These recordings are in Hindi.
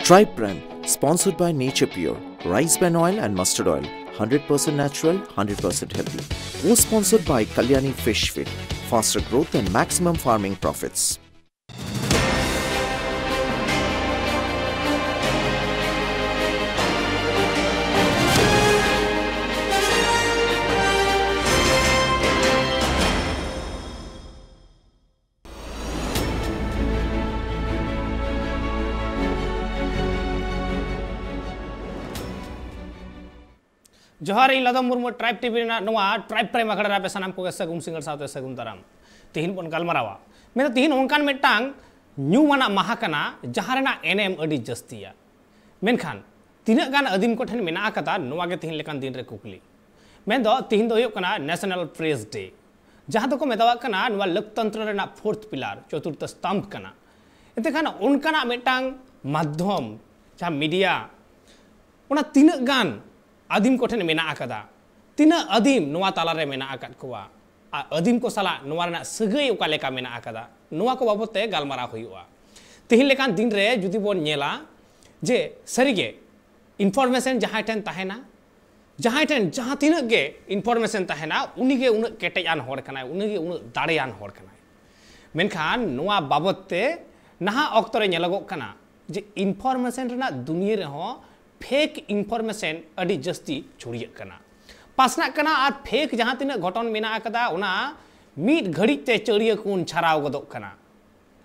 Tribe Brand, sponsored by Nature Pure, rice bran oil and mustard oil, 100% natural, 100% healthy. Was sponsored by Kalyani Fish Feed, faster growth and maximum farming profits. जोहार इन Ladam Murmu tribe TV tribe prime अखड़ा पे सामान को सगुन सिंगर साथ सगुन दाराम तीन बन गलमारावा मेरा तीन उनकान मिटांग न्यूमाना महाकना जहारना एनएम अडी जस्तिया मेनखान तीन गान अदीम को ठन मेना कता नोवा के तीन लेकान दिन रे कुकली मेन दो तीन दो कना नेशनल प्रेस डे जहां तो को मेदावा कना नोवा लोकतंत्र रेना फोर्थ पिलार चतुर्थ स्तंभ कना एते खान उनकाना मिटांग माध्यम जहां मीडिया उना तीन गान आदिम को ठेन मेना आकदा तीना आदिम नोवा तालारे मेना आकाद कोवा आदिम को साला नोवा रना सगई ओका लेका मेना आकदा नोवा को बाबते गालमारा हुआ तिहिन लेकान दिन रे जुदी बोन नेला जे सरीगे इनफॉरमेशन जहां ठेन ताहेना जहां तीना गे इनफॉरमेशन ताहेना उनीगे उन केटेजान होर कनाय उनीगे उन दाड़ेयान होर कनाय मेनखान नोवा बाबते नहा ऑक्तो रे नेलगो कना जे इनफॉरमेशन रना दुनिया रे हो फेक इनफॉरमेशन अड़ी जस्ती छुड़िया कना पासना कना और फेक जहां तीना घटन मेना कदा उना मीट घड़ी ते चड़िया कुन छराव गदो कना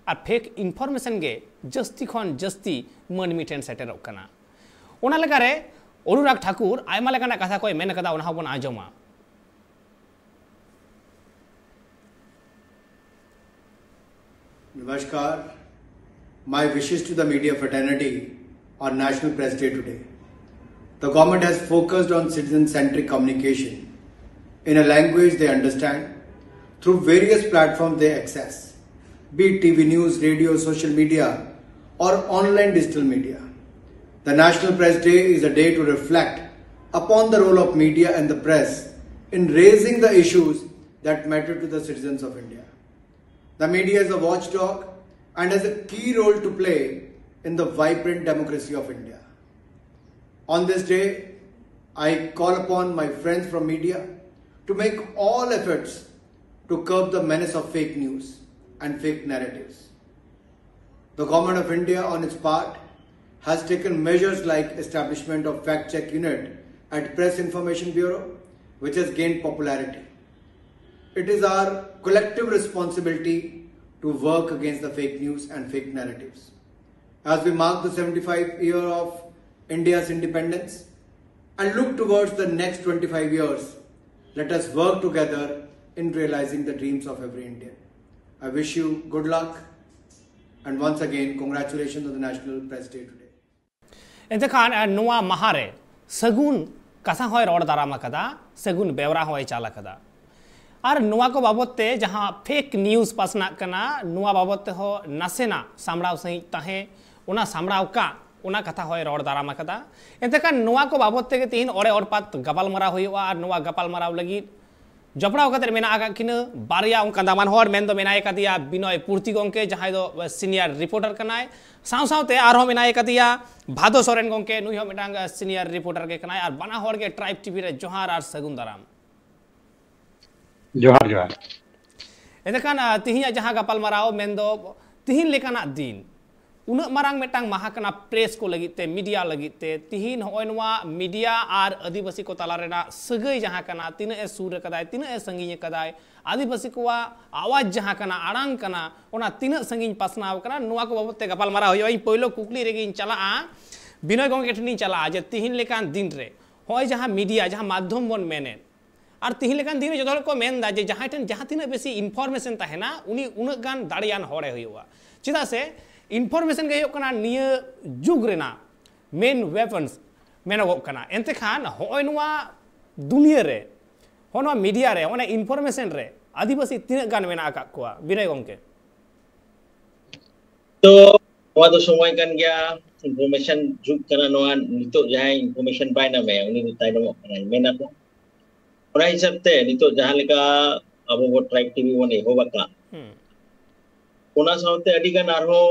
और फेक इनफॉरमेशन गे जस्ती खन जस्ती मन मिटेन सेटेरो कना उना लगारे अनुराग ठाकुर आयमा लेकाना कथा कोय मेन कदा उना बन आजमा नमस्कार my wishes to the media fraternity on National Press Day today. The government has focused on citizen-centric communication in a language they understand through various platforms they access, be it TV news, radio, social media or online digital media. The National Press Day is a day to reflect upon the role of media and the press in raising the issues that matter to the citizens of India. The media is a watchdog and has a key role to play in the vibrant democracy of India. On this day, I call upon my friends from media to make all efforts to curb the menace of fake news and fake narratives. The Government of India, on its part, has taken measures like establishment of fact-check unit at Press Information Bureau, which has gained popularity. It is our collective responsibility to work against the fake news and fake narratives. As we mark the 75th year of India's independence and look towards the next 25 years, let us work together in realizing the dreams of every Indian. I wish you good luck and once again congratulations on the National Press Day today. एंतखान नोवा महारे सगुन कसा होय रोड दारामा कदा सगुन बेवरा होय चाला कदा और नोवा को बाबते जहां फेक न्यूज़ पासना कना नोवा बाबते हो नासेना सामड़ाव सही ताहे उना सामड़ाव का उना कथा होय रोड दारामा कदा एंतखान नोवा को बाबते के तीन ओरे और पात गपालमारा हुआ और नोवा गपालमाराव लगी जपड़ाव कते मेना आगा किन बारिया उनका दामान होर मेन दो मेना एकदिया बिनय पूर्ति गंके जहां दो सीनियर रिपोर्टर कनाय साव सावते आरो मेना एकदिया भादो सोरेन गंके नुई हो मिटांग सीनियर रिपोर्टर के कनाय और बना होर के ट्राइब टीवी रे जोहार और सगुन दाराम जोहार जोहार एंतखान तिहिया जहां गपालमाराव मेन दो तिहिन लेकाना दिन उन मारांग मेटांग महाकना प्रेस को लगिते मीडिया लगिते तिहिन होयनवा मीडिया और आदिवासी को तालारेना सगई जहां कना तीन ए सूर कदाय तीन ए संगीन कदाय आदिवासी को आवाज जहां कना आड़ांग कना ओना तीन संगीन पासनाव कना नुआ को बाबते गपालमारा होय इन पहिलो कुकली रेगिन चला बिनय गंगे ठनी चला जे तिहिन लेकान दिन रे होय जहां मीडिया जहां माध्यम बन मेने और तिहिन लेकान दिन जो को मेन दा जे जहां तीन बेसी इनफॉरमेशन ताहेना उनी उन गान दाड़ियान होरे होयवा चिदा से इनफॉरमेशन के होकना निया जुग रेना मेन वेपन्स मेनगो कना एंते खान होय नुआ दुनिया रे होनवा मीडिया रे ओने इनफॉरमेशन रे आदिवासी तीन गान मेना आका कोआ बिनय गंके तो नोआ दो समय कान गया इनफॉरमेशन जुग कना नोआ नितो जहां इनफॉरमेशन पाइना में उनी ताइनो कना मेना को ओना हिसाब ते नितो जहां लेका अब वो ट्राइब टीवी बने होबा का ओना साउते अडी गान आरो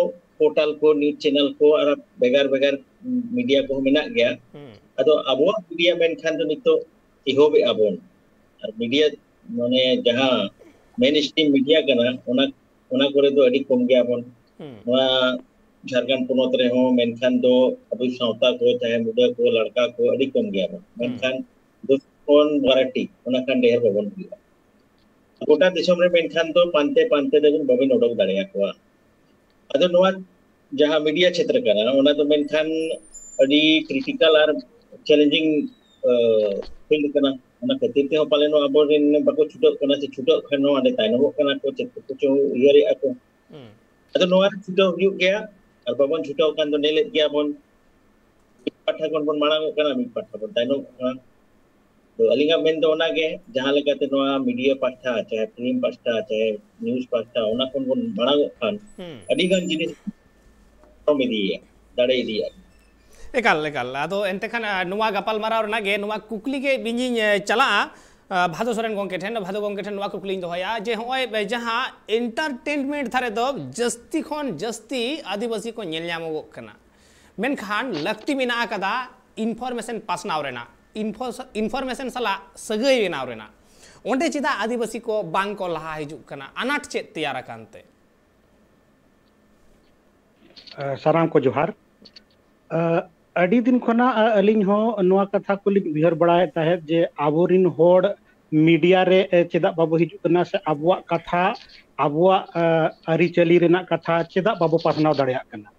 पोर्टल को न्यूज चैनल को और बेगार बेगार मीडिया को मेना गया अदो अबो मीडिया मेनखान तो नितो इहोबे अबोन और मीडिया माने जहां मेन स्ट्रीम मीडिया कना ओना करे दो अडी कम गया बन झारखंड पोनोत रे हो मेनखान दो अभी सावता को चाहे मुदा को लड़का को अडी कम गया बन मेनखान दो कोन वैरायटी ओना खान ढेर बबन गया गोटा दिसम रे मेनखान दो पांते पांते दगन बबिन ओडक दाड़िया को अदो नोआ जहां मीडिया क्षेत्र कना ओना तो मेनखान अडी क्रिटिकल और चैलेंजिंग फील्ड कना ओना खातिर ते हो पालेनो अबोरिन बाको छुटो कना से छुटो खनो आडे ताइनो कना को चेक को इयरे ako अदो नोआ छुटो हुयु गया और बाबन छुटो कान दो नेले गया बन पाठा कोन बन मांग कना मी पाठा बन ताइनो तो अलिंगा मेन दो ओना गे जहां लेकाते नोआ मीडिया पाठा चाहे फिल्म पाठा चाहे न्यूज़ पाठा ओना कोन बन मांग खान अडी गान जिनिस मिदिया दाड़े इदिया एकाल एकाल आदो एंते खान नुआ गपाल माराव रना गे नुआ कुकली के बिंजी चला भादो सोरेन गोंके ठेन भादो गोंके ठेन नुआ कुकली दोहया जे होय जहां एंटरटेनमेंट थारे दो जस्ती खन जस्ती आदिवासी को नेल ᱧᱟᱢᱚᱜ कना मेनखान लक्ति मेना कदा इनफॉरमेशन पासनाव रेना इनफॉरमेशन सला सगई बेनाव रेना ओंडे चिदा आदिवासी को बांग को लहा हिजु कना अनाट चेत तैयार कानते साराम को जोहार अड़ी दिन खना अलिंग हो नोआ कथा को लिंग बिहर बड़ाए ताहे जे आबोरिन होड़ मीडिया रे चेदा बाबू हिजु कना से आबुआ कथा आबुआ अरी चली रेना कथा चेदा बाबू पासनाव दाड़िया कना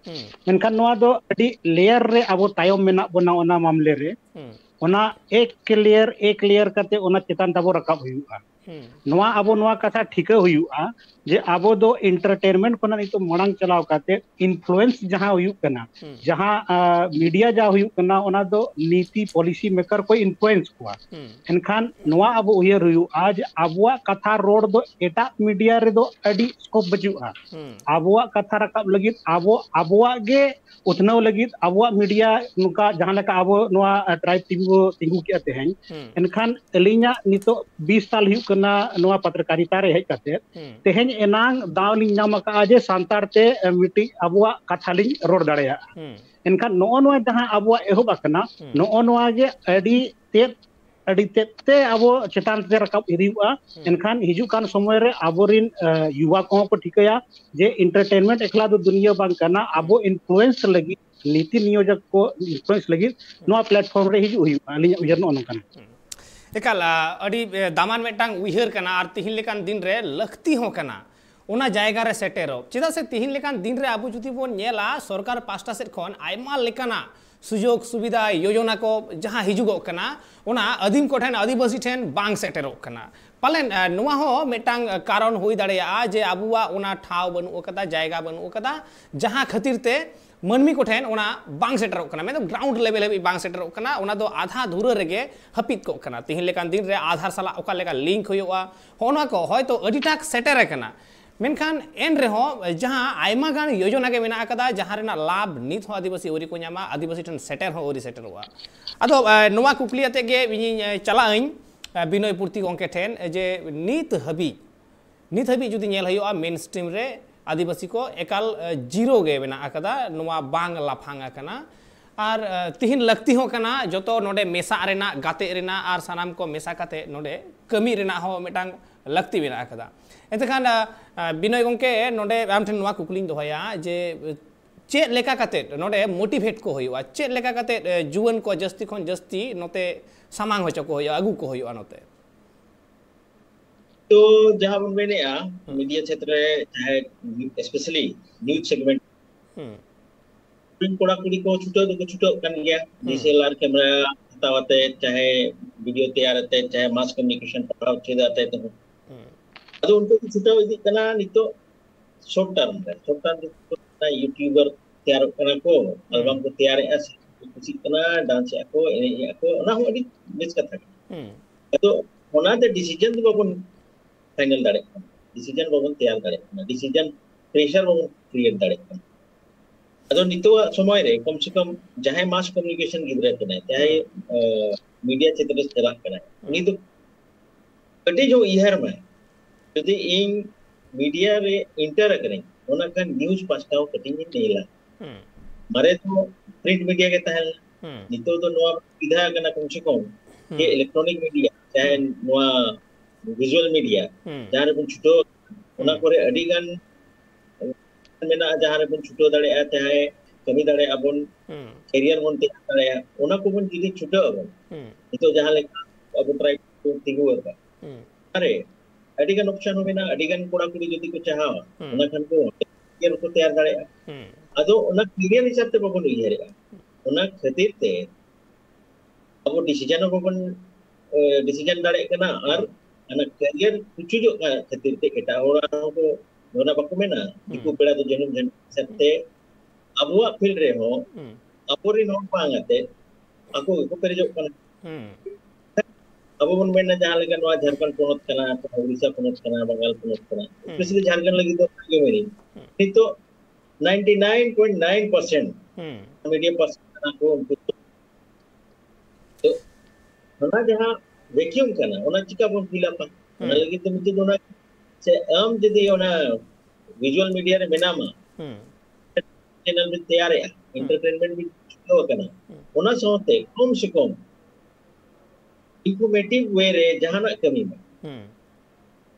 मेनखान नोआ दो अड़ी लेयर रे आबो तायम मेना बना ओना मामले रे ओना एक लेयर कते ओना चेतान ताबो रकाब हुयुआ नोआ आबो नोआ कथा ठिका हुयुआ जे आबो दो एंटरटेनमेंट कोना नितो मणांग चलाव काते इन्फ्लुएंस जहां हुयुक कना जहां मीडिया जा हुयुक कना ओना दो नीति पॉलिसी मेकर को इन्फ्लुएंस कुआ एनखान नोआ आबो उयर हुयु आज आबोआ कथा रोड दो एटा मीडिया रे दो अडी स्कोप बजुआ आबोआ कथा रकाब लगित आबोआ गे उतनाव लगित आबोआ मीडिया नुका जहां लका आबो नोआ ट्राइब टीवी को तिंगु के तेहन एनखान एलिना नितो 20 साल हुयुक कना नोआ पत्रकारिता रे हेज काते तेहन एनांग दावली नाम का जे सांतार ते मीटिंग आबुआ कथालिंग रोड दाड़िया एनखान नो नो जहां आबुआ एहोब कना नो नो जे अडी ते आबो चेतान ते रकाब इरियुआ एनखान हिजु कान समय रे आबोरिन युवा को ठिकया जे एंटरटेनमेंट एकला दो दुनिया बांग कना आबो इन्फ्लुएंस लगी नीति नियोजक को इन्फ्लुएंस लगी नो प्लेटफॉर्म रे हिजु हुयुआ अलिया उयर नो नकन एकाल अडी दामान मेटांग उइहर कना और तिहिन लेकान दिन रे लक्ति हो कना ओना जायगा रे सेटेरो चिदा से तिहिन लेकान दिन रे आबु जुदी बोन नेला सरकार पास्टा सेट खन आयमा लेकाना सुजोग सुविधा योजना को जहां हिजुगो कना ओना अदिम को ठेन आदिवासी ठेन बांग सेटेरो कना पालेन नुआ हो मेटांग कारण होई दाड़ेया जे आबुआ ओना ठाव बनु कदा जायगा बनु कदा जहां खातिर ते मनमी को ठेन ओना बांग सेटरो कना मतलब ग्राउंड लेवल है बांग सेटरो कना ओना दो आधा धुरा रेगे हपित को कना तिहिन लेकान दिन रे आधार साला ओका लेका लिंक होयोआ होना को होय तो अडिटाक सेटर कना मेनखान एन रे हो जहां आयमा गान योजना के मेना कदा जहां रेना लाभ नित हो आदिवासी ओरी को ᱧᱟᱢᱟ आदिवासी ठन सेटर हो ओरी सेटर हुआ अदो नोवा कुकली अते गे बिनी चला अइन बिनय पूर्ति गोंके ठेन जे नित हबी जुदी नेल हयो मेन स्ट्रीम रे आदिवासी को एकाल जीरो गे बेना कदा नोवा बांग लाफांगा कना और तिहिन लक्ति हो कना जतो नोडे मेसा रेना गाते रेना और सानाम को मेसा काते नोडे कमी रेना हो मेटांग लक्ति बेना कदा एतखान बिनय गोंके नोडे आम ठेन नोवा कुकलिंग दोहया जे चेक लेका काते नोडे मोटिवेट को होयुआ चेक लेका काते जुवन को जस्ती खन जस्ती नोते सामांग होचो को होयुआ अगु को होयुआ नोते तो जहां बन मैंने मीडिया क्षेत्र चाहे स्पेशली न्यूज सेगमेंट कोड़ा कुड़ी को छुटो कन गया डीएसएलआर कैमरा हतावते चाहे वीडियो तैयारते चाहे मास कम्युनिकेशन पढ़ाव छेदाते तो अदो उनको छुटो इदी कना नितो शॉर्ट टर्म यूट्यूबर तैयार कना को एल्बम को तैयार एस कुछ कना डांस को एने को ना हो अडी बेस कथा तो ओना दे डिसीजन बाबन फाइनल दाड़े डिसीजन बाबन तैयार दाड़े डिसीजन प्रेशर बाबन क्रिएट दाड़े अदो नितो समय रे कम से कम जहां मास कम्युनिकेशन गिदरे कने चाहे मीडिया क्षेत्र से चला कने उनी तो कटी जो इहर में यदि इन मीडिया रे इंटर करें ona kan news pastaw kating nila mare to print media ke tahal nito do noa idha kana kumchikon ke electronic media chahe noa visual media jahare pun chuto ona kore adigan mena jahare pun chuto dare chahe kami dare abon career mon te dare ona ko pun jidi chuto abon nito jahan leka abu try to tingu ba are adigan option ho mena adigan koda kuri jodi ko chaha ona kan ko career ko tayar dare ado ona career hisab te babon ihare ona khatir te abo decision babon decision dare kana ar ana career kuchu jo khatir te eta ora ko ona bako mena iku peda to jenum jen sette abuwa field re ho apori no pangate aku ko perjo kana abo bon mena jahan lega noa Jharkhand ponot kana Odisha ponot kana Bengal ponot kana especially Jharkhand lagi to age meri nito 99.9% medium person kana ko to ona jahan vacuum kana ona chika bon fill up ona lagi to miti dona se am jodi ona visual media re menama channel में तैयार है एंटरटेनमेंट भी हो करना उना सोते कम से कम इंफॉर्मेटिव वे रे जहाना कमी में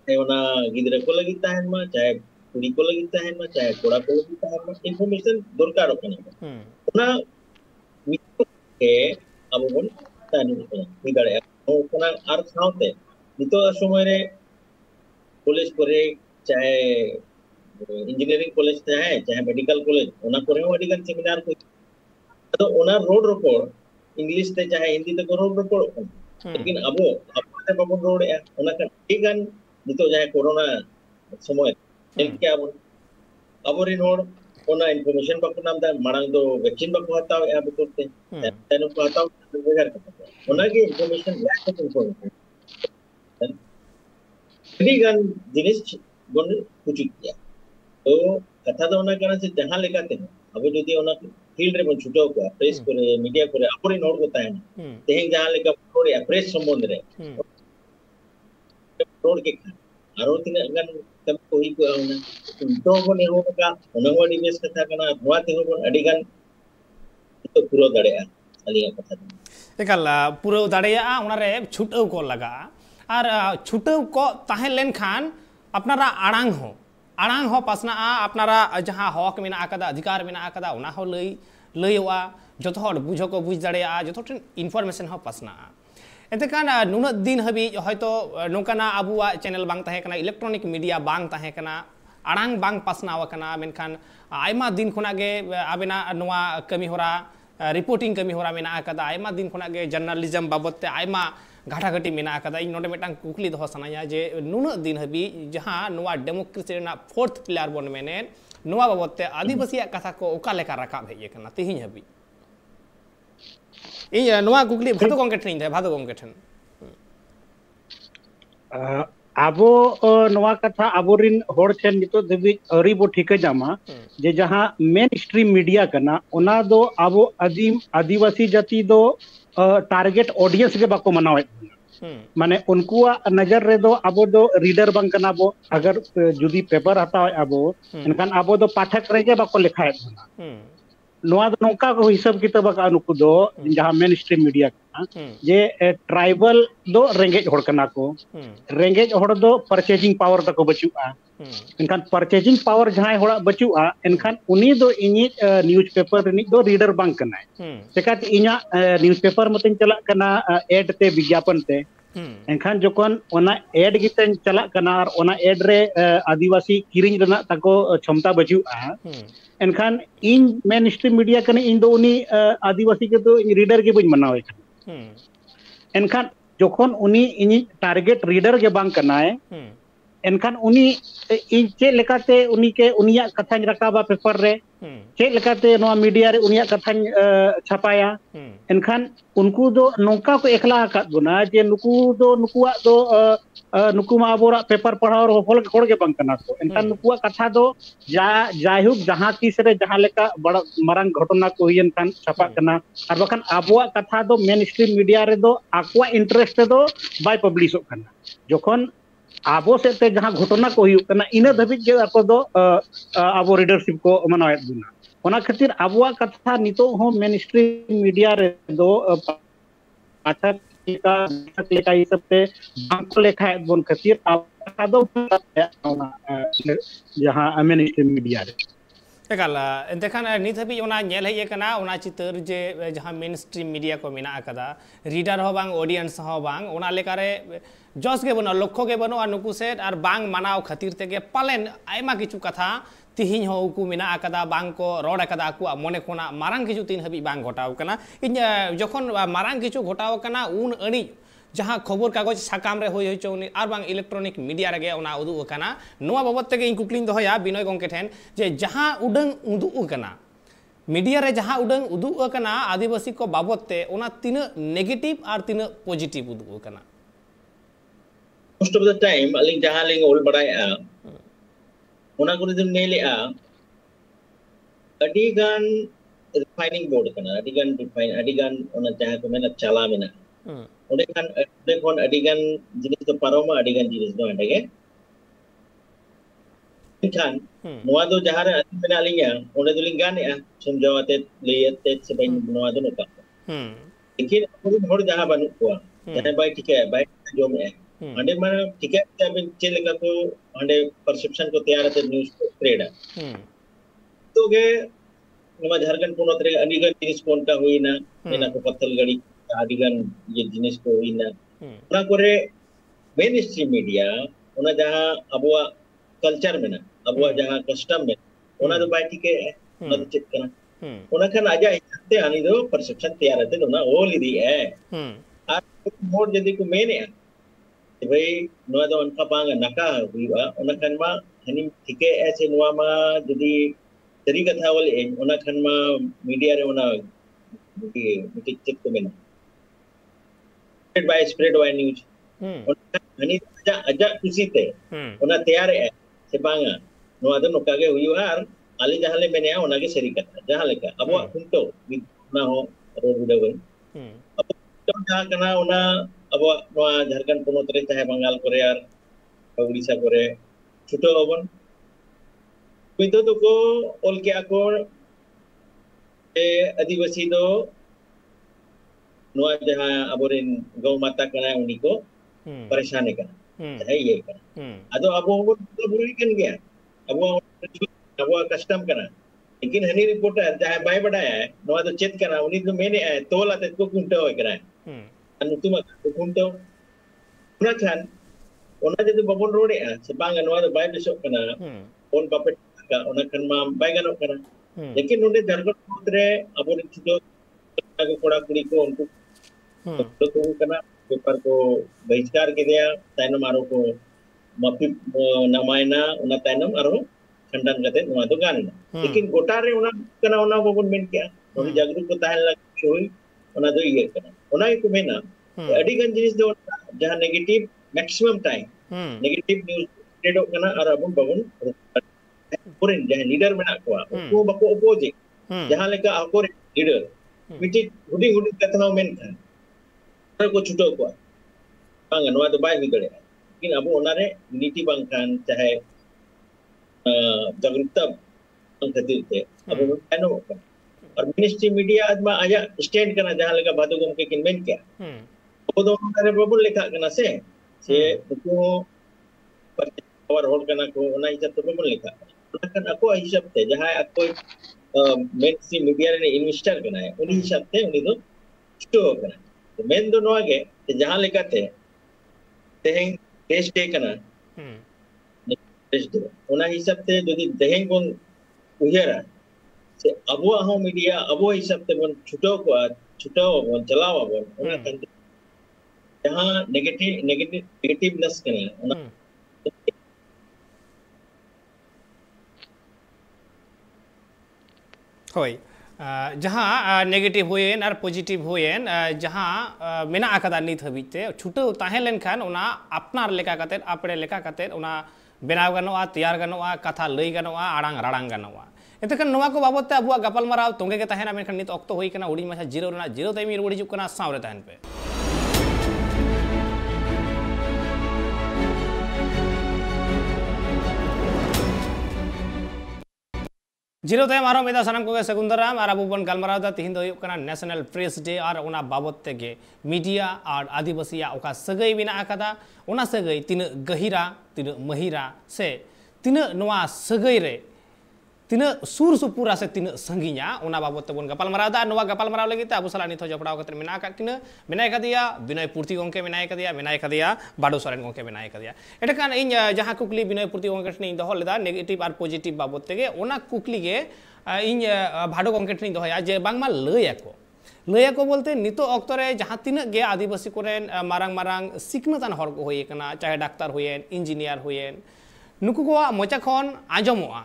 है उना गिदरे को लगी ताहन में चाहे कुड़ी को लगी ताहन में चाहे कोड़ा को लगी ताहन में इंफॉर्मेशन दरकार होना उना मितो के अब बोल तानी करना मिदारे उना अर्थ साउते मितो समय रे कॉलेज करे चाहे इंजीनियरिंग कॉलेज चाहे मेडिकल कॉलेज ओना करे मेडिकल सेमिनार को तो ओना रोड रोड इंग्लिश ते चाहे हिंदी ते रोड रोड लेकिन अबो ते बाबू रोड ओना का ठीकन नितो चाहे कोरोना समय के अबो रे रोड ओना इंफॉर्मेशन बाको नाम दा मांग दो वैक्सीन बाको हताव या बतोते तेनो को हताव बेगर ओना की इंफॉर्मेशन लैक ऑफ इंफॉर्मेशन ठीकन जिनिस बन कुछ किया तो कथा तो ओना कारण से जहां लेकाते हैं अब जदी ओना फील्ड रे बन छुटो को प्रेस करे मीडिया करे अपनी नोट होता है तेहे जहां लेका थोड़े प्रेस संबंध रे नोट के आरो तिने अगन तब कोई को ओना तो बने होगा ओना वडी बेस कथा कना होते हो बन अडिगन तो पूरा दड़ेया अलिया कथा एकल पूरा दड़ेया ओना रे छुटो को लगा और छुटो को ताहे लेन खान अपनारा आड़ांग हो पासना अपनारा जहाँ हक में अधिकार में लैवा जो बुझो को बुझ दाड़ा जो इनफॉर्मेशन हो पासना एंतकान नुना दिन हबी हयतो नोकाना अबुआ चैनल बांग तहेकना इलेक्ट्रॉनिक मीडिया बांग तहेकना आड़ांग बांग पासनावकना मेनखान आयमा दिन खुनागे आबेना नोआ कमी होरा रिपोर्टिंग कमी होरा मेना आकदा आयमा दिन खुनागे जर्नलिज्म बाबतते आयमा घाटाघाटी में नोडे मिटांग कुकली दो सनाया जे नुना दिन हबी जहाँ नुआ डेमोक्रेसी रेना फोर्थ पिलर बन मेने नुआ बाबतते आदिवासी कथा को ओका लेका रकाब हेजे कना तिहिं हबी इ नुआ कुकली भादो गंगे ठन भादो गंगे ठन आबो नुआ कथा आबोरिन होड़ ठेन नितो देबी अरी बो ठीका जामा जे जहाँ मेन स्ट्रीम मीडिया कना ओना दो आबो आदिवासी जाति दो टारगेट ऑडियंस के बाको मनावे माने उनकुआ नजर रे दो आबो दो रीडर बंग कना बो अगर जुदी पेपर हतावे आबो एनकान आबो दो पाठक रे के बाको लिखाए नोआ दो नोका को हिसाब किताब का नुकु दो जहां मेन स्ट्रीम मीडिया कना जे ट्राइबल दो रेंगेज होड़ कना को रेंगेज होड़ दो परचेजिंग पावर तको बचुआ एनखान परचेजिंग पावर जहां होड़ा बचुआ एनखान उनी दो इनी न्यूज़पेपर नी दो रीडर बांग कना सेकात इना न्यूज़पेपर मतेन चला कना एड ते विज्ञापन ते एनखान जोकन ओना एड गितेन चला कना और ओना एड रे आदिवासी किरिंग रना तको क्षमता बचुआ एनखान इन मेन स्ट्रीम मीडिया कने इन दो उनी आदिवासी के तो रीडर के बज मनावे एनखान जोखन उनी इनी टारगेट रीडर के बांग कना है एनखान उनी इन चे लेकाते उनी के उनिया कथा रकाबा पेपर रे चे लेकाते नोआ मीडिया रे उनिया कथा छापाया एनखान उनको दो नोका को एकला का गुना जे नुकु दो नुकुआ दो नुकु मा आबोरा पेपर पढ़ाओ होल होड़ के बांग कना को एनखान नुकुआ कथा दो जायहुक जहां तीस रे जहां लेका बड़ा मरंग घटना को हुयन खान छापा कना और बखन आबोआ कथा दो मेन स्ट्रीम मीडिया रे दो आकुआ इंटरेस्ट दो बाय पब्लिशो कना जोखन आबो से जहाँ घटना को हुई करना इन धाबी के ako do abo readership को मनाएत बुना ओना खातिर आबुआ कथा नितो हो मेन स्ट्रीम मीडिया रे दो पाठक का लेखा ये सब पे बांको लेखा बोन खातिर आदो जहाँ मेन स्ट्रीम मीडिया रे एकाल एंतेखान नित हाबी ओना नेल हई कना ओना चितर जे जहाँ मेन स्ट्रीम मीडिया को मेना आकदा रीडर हो बांग ऑडियंस हो बांग ओना लेकारे जस के बनो लक्ष्य के बनो नुकु से और बांग मानाव खातिर तेगे पालेन आयमा किछु कथा तिहिन हो उकु मेना आकदा बांग को रोड आकदा को मने कोना मारांग किछु तीन हाबी बांग घटाव कना इन जखन मारांग किछु घटाव कना उन अणी जहाँ खबर कागज साकाम रे होय चौनी और बांग इलेक्ट्रॉनिक मीडिया रे ओना उदु कना नोआ बाबत तेगे इन कुकलिन दोहया बिनय गंके ठेन जे जहाँ उडंग उदु कना मीडिया रे जहाँ उडंग उदु कना आदिवासी को बाबत ते ओना तीन नेगेटिव और तीन पॉजिटिव उदु कना most of the time aling jahan ling ol badai a ona ko dim nele a adigan refining board kana adigan ona jahan ko mena chala mena ode kon adigan jinis to paroma adigan jinis do andege kan noa do jahan re mena linga one do ling gan a somjawate leyate sebai noa do nota lekin hor jahan banu ko jahan bai ठीक है bai jom hai अंडे मन ठीक है अब चले का तो अंडे परसेप्शन को तैयार है न्यूज़ को ट्रेड है तो के नवा झारखंड पुनो तरे अनिगन जिनिस कोन का हुई ना एना को पत्थल गड़ी अनिगन ये जिनिस को हुई ना ना करे मेन स्ट्रीम मीडिया ओना जहां अबवा कल्चर में ना अबवा जहां कस्टम में ओना तो बाय ठीक है ना तो चेक करना ओना खान आजा इते आनी दो परसेप्शन तैयार है ना ओ लीदी है आ मोर जदी को मेन है भाई नोआ दो अनका पांग नका हुईवा ओना खनमा हनी ठीके ऐसे नोआ मा जदी तरी कथा वाले ओना खनमा मीडिया रे ओना मिटी चेक को मेना स्प्रेड बाय न्यूज ओना हनी अजा खुशी ते ओना तैयार है से पांगा नोआ दो नका के हुईवा आर आली जहाले मेने ओना के सरी कथा जहां लेका अब हुंतो ना हो रो बुडवन अब तो जहां कना ओना अब झारखंड पुनो तरे चाहे बंगाल करे यार उड़ीसा करे छुटो अबन बिदो तो को ओल के आको ए आदिवासी दो नोआ जहां अबोरिन गौ माता कना उनी को परेशान कना चाहे ये कना अदो अबो बुरी कन गया अबो कस्टम कना लेकिन हनी रिपोर्टर चाहे बाय बढ़ाया है नोआ तो चेत कना उनी तो मैंने तोला ते को कुंटो करा अनुतुमा कुंटो ओना खान ओना जदि बबन रोडे आ से बांग नोआ दो बाय बेसो कना ओन बापेट का ओना खान मा बाय गनो कना लेकिन नोडे झारखंड उतरे अबो छुटो को कोड़ा कुड़ी को उनको तो कना पेपर को बहिष्कार के दिया ताइनो मारो को माफी नमायना ओना ताइनो आरो खंडन करते नोआ तो गान लेकिन गोटा रे ओना कना ओना बबन मेन क्या ओनी जागरूक को ताहन लग होई ओना दो ये कना ओना को मेना अडी गन जिनिस दो जहां negative maximum time negative news trade कना और अब बबन पूरे जहां लीडर मेना को बको अपोजिट जहां लेका आको लीडर मिटी हुडी हुडी कथा मेन था को छुटो को बांग नवा तो बाय निकले लेकिन अब ओना रे नीति बांग खान चाहे जागरूकता खातिर थे अब एनो और मिनिस्ट्री मीडिया आज मा आया स्टैंड करना जहां लगा बातो गम के किनमेन क्या वो दोनों करे बबुल लेखा करना से को पावर होल्ड करना को ओना हिसाब तो बबुल लेखा ओना अको हिसाब ते जहां अको मेन मीडिया रे इन्वेस्टर करना है उनी हिसाब ते उनी दो छुटो करना तो मेन दो नो आगे जहां लेखा ते तेहें देश डे करना देश दो ओना हिसाब ते जदी देहें को उहेरा से अबो हो मीडिया अबो हिसाब ते बन छुटो बन चलावा बन ओना जहां नेगेटिवनेस करना ओना होय जहाँ नेगेटिव होयेन और पॉजिटिव होयेन जहाँ मेना आकदा नित हबीते छुटो ताहे लेनखान ओना अपनार लेका काते आपड़े लेका काते ओना बेनाव गनोआ तैयार गनोआ कथा लई गनोआ आड़ांग राड़ांग गनोआ एतकन नोआ को बाबत ते अबुआ गपल मराव तोंगे के ताहेना मेनखान नित ऑक्तो होई कना उडी माछा 0 रे 0 टाइम रुड़ी जुक कना सावरे ताहेन पे जिरो तय मारो मेदा सनम को सगुंदराम और अबू बन गलमराव दा तिहिन दो हुयुग कना नेशनल प्रेस डे और उना बाबत तेगे मीडिया और आदिवासी ओका सगई बिना आकादा उना सगई तीन गहिरा तीन महिरा से तीन नोआ सगई रे तीन सुर सुपुरा से तीन संगिया उना बाबत तेबन गपालमराव दा नोआ गपालमराव लगी ते अबू सला निथो जपड़ाव कते मेना का किन मेनाय कदिया विनय पूर्ति गोंके मेनाय कदिया बाडो सोरेन गोंके मेनाय कदिया एटकान इन जहां कुकली विनय पूर्ति गोंके ठनी दहो लेदा नेगेटिव और पॉजिटिव बाबत तेगे उना कुकली गे इन भाडो गोंके ठनी दहोया जे बांगमा लयको बोलते नितो अक्तो रे जहां तीन गे आदिवासी कोरेन मारांग मारांग सिकनतान हर को होय कना चाहे डाक्टर होयेन इंजीनियर होयेन नुकु को मोचा खन आजमोआ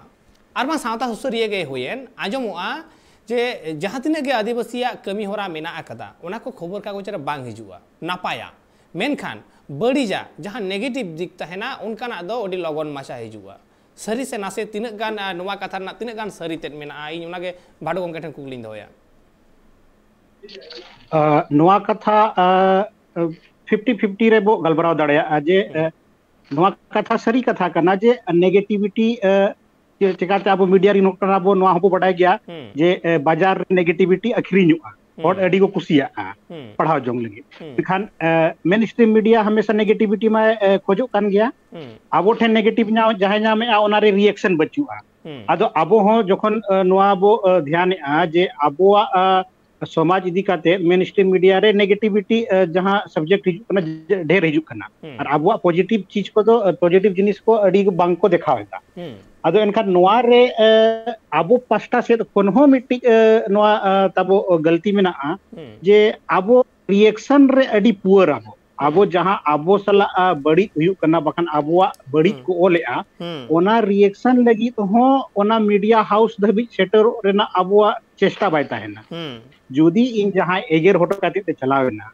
आरमा सावता सुसरिया गे होयेन आजमोआ जे जहां तीन गे आदिवासिया कमी होरा मेना आकदा ओना को खबर कागज रे बांग हिजुआ नापाया मेनखान बड़ीजा जहां नेगेटिव दिक तहना उनकाना दो ओडी लगन माचा हिजुआ सरी से नासे तीन गान नोवा कथा ना तीन गान सरी तेट मेना इन उनागे भाडो गोंके ठन कुकलिन दोया नोआ कथा 50-50 रे बो गलबराव दाड़िया जे नोआ कथा सरी कथा करना जे नेगेटिविटी चिकाते अब मीडिया री नोकना बो नोआ हबो बडाय गया जे बाजार नेगेटिविटी अखरिनुआ और एडी को कुसिया पढ़ाव जोंग लगी खान मेन स्ट्रीम मीडिया हमेशा नेगेटिविटी में खोजो कान गया आबो ठे नेगेटिव ना जहां ना में ओनारे रिएक्शन बचुआ आदो आबो हो जखन नोआ बो ध्यान आ जे आबो समाज इदी काते मेन स्ट्रीम मीडिया रे नेगेटिविटी जहां सब्जेक्ट हिजुकना ढेर हिजुकना और आबो पॉजिटिव चीज को तो पॉजिटिव जिनिस को अडी बांग को देखावेता आदो एनखान नोआ रे आबो पास्टा से कोनहो मिट्टी नोआ तबो गलती में ना जे आबो रिएक्शन रे अडी पुअर आबो जहां आबो सला बड़ी हुयुक कना बखन आबोआ बड़ी को ओलेआ ओना रिएक्शन लगी तो हो ओना मीडिया हाउस धबी सेटर रेना आबोआ चेष्टा बाय ताहेना जुदी इन जहां एगेर होटो काते ते चलावेना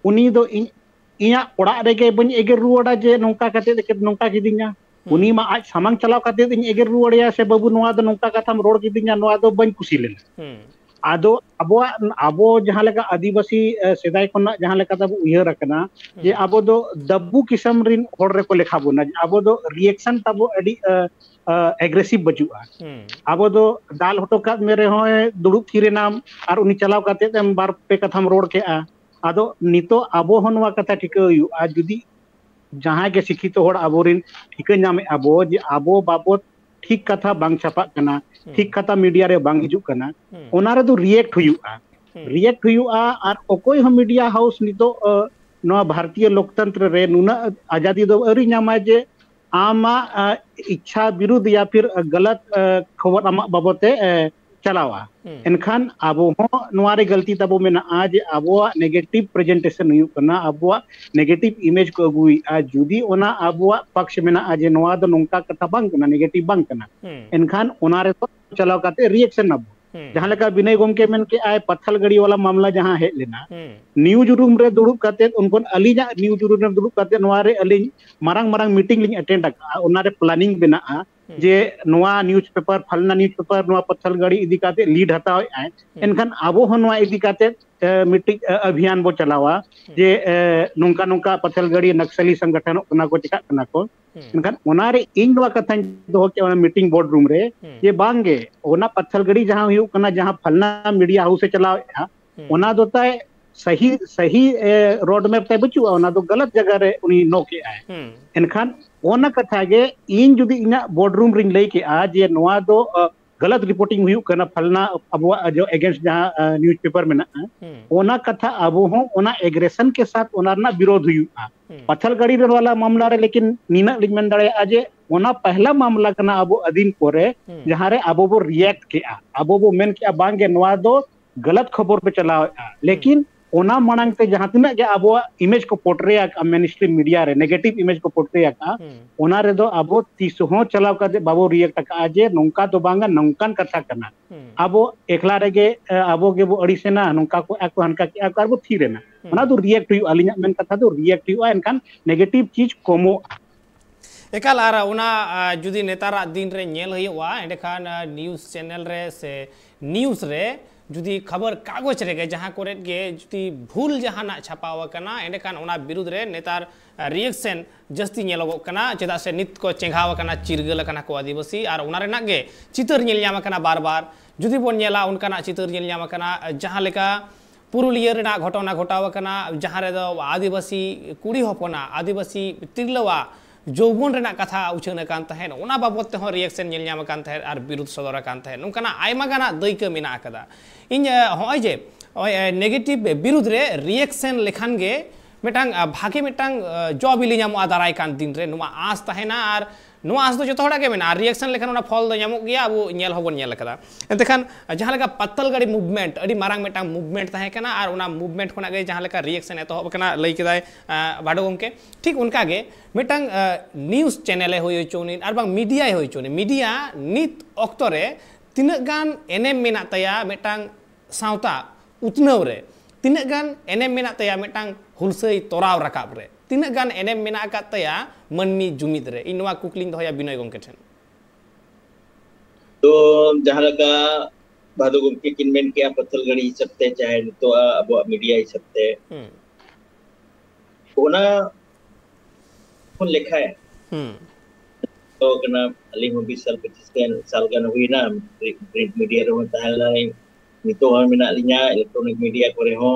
उनी दो इया ओड़ा रेगे बन एगेर रुवाड़ा जे नोंका काते ते नोंका किदिnya उनी मा आज सामांग चलाव काते इन एगेर रुवाड़िया से बाबू नोआ दो नोंका कथाम रोड किदिnya नोआ दो बन कुसी लेना आदो आबो जहां लेका आदिवासी सेदाय कोना जहां लेका तब उयहर रखना जे आबो दो दब्बू किस्म रिन होड़ रे को लेखा बोना आबो दो रिएक्शन तब अडी एग्रेसिव बजुआ आबो दो दाल होटो का मेरे हो दुड़ुब थीरे नाम और उनी चलाव काते एम बार पे कथाम रोड के आदो नितो आबो होनवा कथा ठिका हुयु आ जुदी जहां के शिक्षित होड़ आबोरिन ठिका नामे आबो जे आबो बाबत ठीक कथा बांग छापा कना ठीक कथा मीडिया रे बांग हिजुक कना ओना रे दो रिएक्ट हुयुआ और ओकोय हम मीडिया हाउस नितो नवा भारतीय लोकतंत्र रे नुना आजादी दो अरी नामा जे आमा इच्छा विरुद्ध या फिर गलत खबर आमा बाबते चलावा एनखान आबो हो नवारे गलती तबो में ना आज आबो नेगेटिव प्रेजेंटेशन हुयुक कना आबो नेगेटिव इमेज को अगुई आ जुदी ओना आबो पक्ष में ना आज नवा दो नोंका कथा बांग कना नेगेटिव बांग कना एनखान ओनारे तो चलाव काते रिएक्शन नबो जहां लेका विनय गोमके मेन के आए पत्थल गड़ी वाला मामला जहां हे लेना न्यूज रूम रे दुड़ुब काते उनको अलीजा न्यूज रूम रे दुड़ुब काते नवारे अली मारंग मारंग मीटिंग लिंग अटेंड आ ओनारे प्लानिंग बेना जे नवा न्यूज पेपर फलना न्यूज पेपर नवा पत्थल गड़ी इदी काते लीड हताव आए एनखान आबो हो नवा इदी काते मीटिंग अभियान बो चलावा जे नोंका नोंका पत्थल गड़ी नक्सली संगठन ओना को चिका कना को एनखान ओनारे इन नवा कथा दो के ओना मीटिंग बोर्ड रूम रे ये बांगे ओना पत्थल गड़ी जहां हुयु कना जहां फलना मीडिया हाउस से चलाव ओना दोता सही रोड मैप ते बचु ओना दो गलत जगह रे उनी नो के आए एनखान ओना कथा गे इन जुदी इना बोर्ड रूम रिंग लई के आ जे नवा दो गलत रिपोर्टिंग हुयु कना फलना अब जो अगेंस्ट जहां न्यूज पेपर में ना ओना कथा अब हो ओना एग्रेशन के साथ ओना ना विरोध हुयु पत्थल गड़ी वाला मामला रे लेकिन नीना लिगमेन दड़े आजे ओना पहला मामला कना अब अधीन कोरे जहां रे अब वो रिएक्ट के अब वो मेन के बांगे नवा दो गलत खबर पे चलाव लेकिन ओना मांग ते जहां तिना के अब इमेज को पोर्ट्रे मेन स्ट्रीम मीडिया रे नेगेटिव इमेज को पोर्ट्रे ओना रे दो अब तीस हो चलाव का बाबो रिएक्ट का जे नोंका तो बांगा नोंकान कथा करना अब एकला रे गे अब गे वो अड़ीसेना नोंका को आको हनका के आको वो थी रेना ओना दो रिएक्ट हुई अलिना मेन कथा दो रिएक्ट हुई एनखान नेगेटिव चीज कोमो एकाल आर उना जुदी नेतारा दिन रे नेल हुआ एंडेखान न्यूज चैनल रे से न्यूज रे जुदी खबर कागज रे जहाँ कोरे गे जुदी भूल जहाना छापाव कना एंडेखान ओना विरुद्ध रे नेतार रिएक्शन जस्ती नेलोगोग कना चेदा से नित को चेंघाव कना चिरगल कना को आदिवासी और ओना रेना गे चितर नेल ᱧᱟᱢ कना बार बार जुदी बोन नेला उनकाना चितर नेल ᱧᱟᱢ कना जहाँ लेका पुरुलिया रेना घटना घटाव कना जहाँ रे दो आदिवासी कुड़ी होपना आदिवासी तिरलवा जौबन रेना कथा उछान कान तहेन ओना बाबत ते हो रिएक्शन नेल ᱧᱟᱢ कान तहेन और विरुद्ध सदर कान तहेन नोंकाना आयमा गाना दैक मेना कदा इन होय जे नेगेटिव विरुद्ध रे रिएक्शन लेखान गे मिटांग भागे मिटांग जॉब इली ᱧᱟᱢᱚᱜᱼᱟ दाराय कान दिन रे नुमा आस तहेना और नुआ आस दो जतो हड़ा गे मेना रिएक्शन लेखान ओना फल दो ᱧᱟᱢᱚᱜ ᱜᱮᱭᱟ ᱟᱵᱚ ᱧᱮᱞ ᱦᱚᱵᱚᱱ ᱧᱮᱞ ᱟᱠᱟᱫᱟ एंतेखान जहाँ लेका पत्तल गाड़ी मूवमेंट अड़ी मारांग मिटांग मूवमेंट तहे कना और ओना मूवमेंट खना गे जहाँ लेका रिएक्शन एतहब कना लई केदाय बाडो गमके ठीक उनका गे मिटांग न्यूज़ चैनल होय चोनी और बांग मीडिया होय चोनी मीडिया नित ऑक्तो रे तिना गान एनएम मेना तया मिटांग सावता उतनव रे तिना गान एनएम मेना तया मिटांग हुलसई तोराव रकाब रे तिना गान एनएम मेना का तया मनमी जुमिद रे इन नोआ कुकलिंग दोया बिनय गमके ठेन तो जहाँ लगा भादो गुमके किन मेन के पत्थल गड़ी सकते चाहे तो अब मीडिया ही सकते ओना कौन लिखा है तो कना अली हो 20 साल 25 साल का हुई ना प्रिंट मीडिया रो ताला नितो हम मिना लिnya इलेक्ट्रॉनिक मीडिया करे हो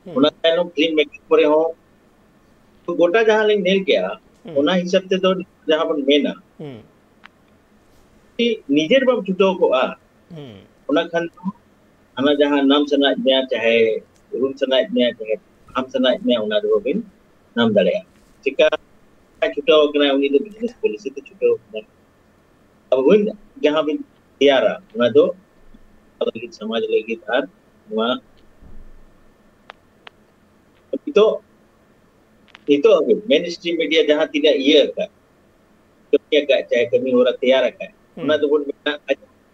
ओना तानो फिल्म मेकिंग करे हो तो गोटा जहाँ लिंग नेल गया ओना हिसाब से तो जहाँ पर मेना निजेर बाब छुटो को ओना खान हना जहाँ नाम सना न्या चाहे रूम सना न्या चाहे हम सना न्या ओना दो बिन नाम दड़या चिका छुटो कना उनी दो बिजनेस पॉलिसी तो छुटो अब हुन जहाँ बिन तैयारा ओना दो लगी समाज लगी तार नुआ तो itu mainstream media जहाँ tidak iya kan kerja kan चाहे kami orang तैयार kan उन्हें तो बोल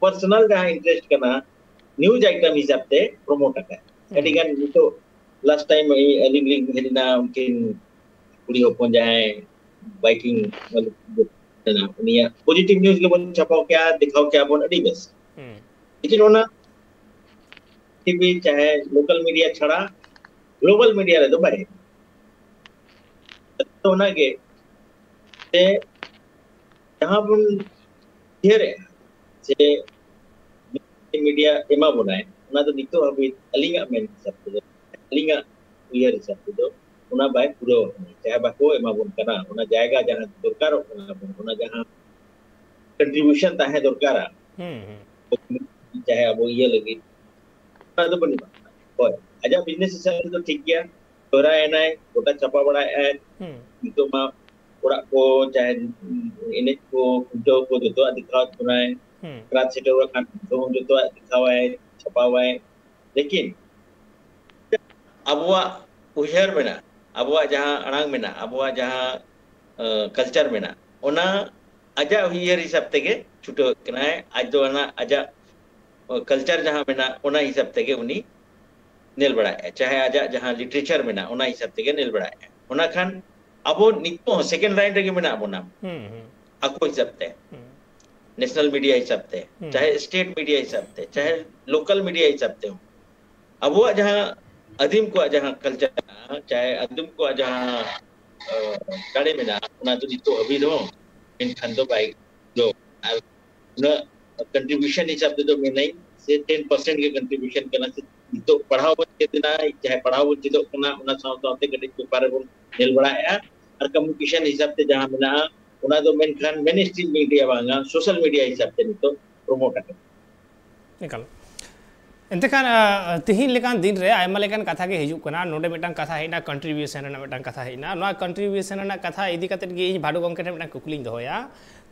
personal जहाँ interest करना news item हिसाब से promote kan jadi kan itu last time link hedina mungkin kuliah hopon jahe biking ना उन्हें positive news के बोल छापाओ क्या दिखाओ क्या बोल अड़ी बस लेकिन उन्हें टीवी चाहे local media छड़ा global media रहे तो बारे तो ना के जहाँ पर घेरे से मीडिया एमा बनाए उना तो नितो अभी अलिंगा मेन सब तो अलिंगा उयर सब तो उना बाय पूरा चाहे बाको एमा बन करना उना जाएगा जहाँ दरकार उना जहाँ कंट्रीब्यूशन ताहे दरकार चाहे अब ये लगी उना तो बनी बात आजा बिजनेस हिसाब से तो ठीक गया तोरा है ना गोटा छापा बड़ा है itu mah orang ko चाहे ini ko जो को जो दिखावा सुना है रात से तो kan जो दिखावा है छपावा है लेकिन abuak ujar mena abuak जहाँ अड़ांग mena abuak जहाँ culture mena ona aja ujar हिसाब तेगे छुटो कना है आज तो ना aja कल्चर जहाँ mena ona हिसाब तेगे उनी नेल बड़ा है चाहे आजा जहाँ लिटरेचर में ना उना हिसाब से नेल बड़ा है उना खान अब नितो सेकंड राइट रे में ना अब नाम आको हिसाब से नेशनल मीडिया हिसाब से चाहे स्टेट मीडिया हिसाब से चाहे लोकल मीडिया हिसाब से अब वो जहाँ अदीम को जहाँ कल्चर चाहे अदीम को जहाँ गाड़ी में ना उना तो नितो अभी दो इन खंडो बाई जो उना कंट्रीब्यूशन हिसाब से तो मैं नहीं से 10% के कंट्रीब्यूशन करना से तो पढ़ाओ बच्चे देना चाहे पढ़ाओ बच्चे तो करना उना साथ गड्डी पेपर बन नेल बड़ा है और कम्युनिकेशन हिसाब से जहां मिला उना तो main Khan mainstream media Vanga social media हिसाब से तो प्रमोट कर निकल एंतेखान तिहिन लेकान दिन रे आयमा लेकान कथा के हिजु कना नोडे मिटांग कथा हेना कंट्रीब्यूशन रेना मिटांग कथा हेना नोआ कंट्रीब्यूशन रेना कथा इदी कतेट गे भाडो गमके ठे मिटांग कुकलिंग दोया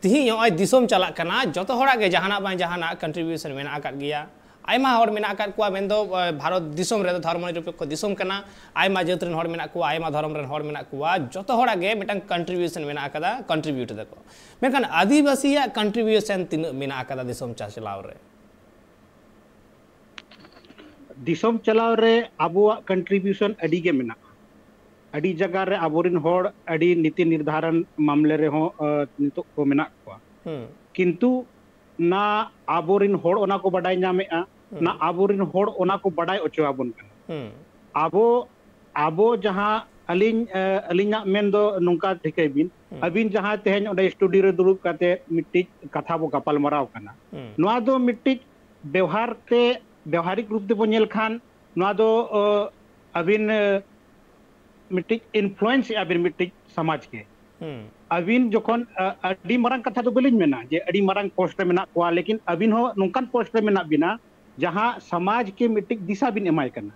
तिहिन ओय दिसोम चला कना जतो होड़ा गे जहाना बा जहाना कंट्रीब्यूशन मेना आकात गया आयमा हर मेना आकात कुआ मेन दो भारत दिसोम रे धर्मनिरपेक्ष दिसोम कना आयमा जात रेन हर मेना कुआ आयमा धर्म रेन हर मेना कुआ जतो होड़ा गे मिटांग कंट्रीब्यूशन मेना आकादा कंट्रीब्यूट दको मेखान आदिवासी या कंट्रीब्यूशन तीन मेना आकादा दिसोम चलाव रे दिसोम चलाव रे आबुआ कंट्रीब्यूशन अडी के मेना अडी जगह रे आबोरिन होड़ अडी नीति निर्धारण मामले रे हो नितो को मेना को किंतु ना आबोरिन होड़ ओना को बडाय नामेआ ना आबोरिन होड़ ओना को बड़ाई ओचो आबोन कना आबो जहां अलिंगा मेन दो नुंका ठिकै बिन अबिन जहां तेहन ओडे स्टूडियो रे दुरुब काते मिट्टी कथा बो गपाल मराव कना नोआ दो मिट्टी व्यवहारिक रूप दे बोनेल खान नोआ दो अबिन मिट्टी इन्फ्लुएंस अबिन मिट्टी समाज के अबिन जोखन अडी मरंग कथा तो बलिन मेना जे अडी मरंग पोस्ट रे मेना कोआ लेकिन अबिन हो नुंकान पोस्ट रे मेना बिना जहां समाज के मिट्टी दिशा बिन एमाय कना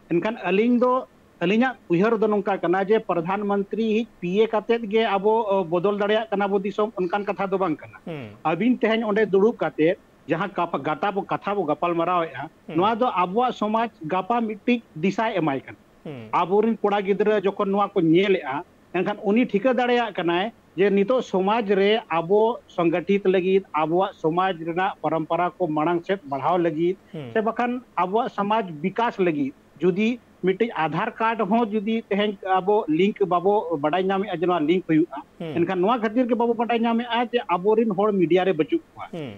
एनखान अलिंग दो अलिंगा उहर दो नोंका कना जे प्रधानमंत्री पीए काते गे आबो बदल दाड़िया कना बो दिसोम उनकान कथा दो बांग कना अबिन तेहन ओंडे दुड़ुब काते जहां कथा बो गपाल मरावेआ नोआ दो आबो समाज गापा मिट्टी दिशा एमाय कना आबोरिन कोड़ा गिद्रा जोखन नोआ को नेलेआ एनखान उनी ठिका दाड़िया कनाय जे नितो समाज रे आबो संगठित लगी आबो समाज रेना परंपरा को मांग से बढ़ाव लगी से बखान आबो समाज विकास लगी जुदी मिट्टी आधार कार्ड हो जुदी तेहन आबो लिंक बाबो बड़ाई नामे अजना लिंक हुआ एनखान नोआ खातिर के बाबो बड़ाई नामे आ जे आबोरिन होड़ मीडिया रे बचु हुआ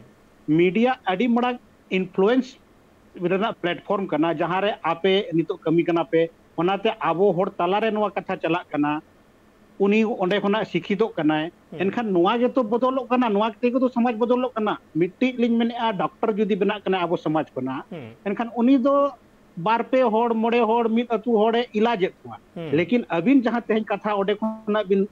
मीडिया अडी मड़ा इन्फ्लुएंस रेना प्लेटफॉर्म कना जहां रे आपे नितो कमी कना पे ओनाते आबो होड़ तला रे नोआ कथा चला कना उनी ओंडे खना शिक्षितों कनाय एनखान नोआ गे तो बदलोग कना नोआ के तो समाज बदलोग कना मिट्टी लिंग मेने डॉक्टर जुदी बना कना आबो समाज कना एनखान उनी दो बार पे होड़ मोड़े होड़ मित अतु होड़े इलाज हुआ लेकिन अबिन जहां तेहन कथा ओडे खना बिन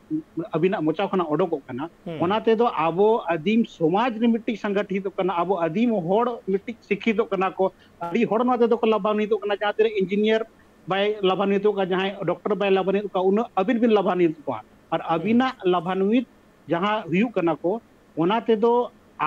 अबिना मोचा खना ओडोक कना ओनाते दो आबो आदिम समाज रे मिट्टी संगठित कना आबो आदिम होड़ मिट्टी शिक्षित कना को अडी होड़ नाते दो लाभान्वित कना जहां तेरे इंजीनियर बाय लाभान्वित का जहां डॉक्टर बाय लाभान्वित का उन अबिन बिन लाभान्वित को और अबिना लाभान्वित जहां हुयु कना को ओनाते दो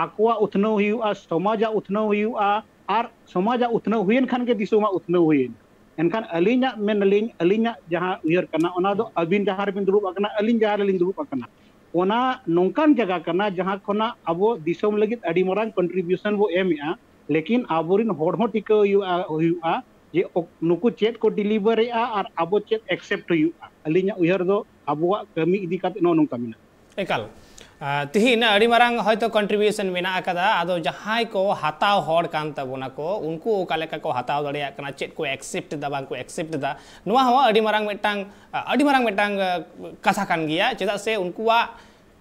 आकोआ उथनो हुआ समाज उथनो हुआ और समाज उथनो हुएन खान के दिसोमा उथनो हुएन एनखान अलिंगा मेन अलिंगा जहां उयर कना ओना दो अबिन जहां रे बिन दुरुब अकना अलिंग जहां रे लिंग दुरुब अकना ओना नोंकान जगह कना जहां खना अबो दिसोम लगित अडी मरांग कंट्रीब्यूशन वो एमया लेकिन आबोरिन होड़ हो टिका हुआ जे नुकु चेत को डिलीवर और आबो चेत एक्सेप्ट हुआ अलिंगा उयर दो आबो कमी इदी काते नो नोंका मिना एकाल तिहिन अड़ी मारांग हयतो कंट्रीब्यूशन मेना अकादा आदो जहां को हताव होड़ कान तबोना को उनको ओका लेका को हताव दड़िया कना चेत को एक्सेप्ट दा बांग को एक्सेप्ट दा नोआ हो अड़ी मारांग मेटांग कथा कान गिया चेदा से उनकुआ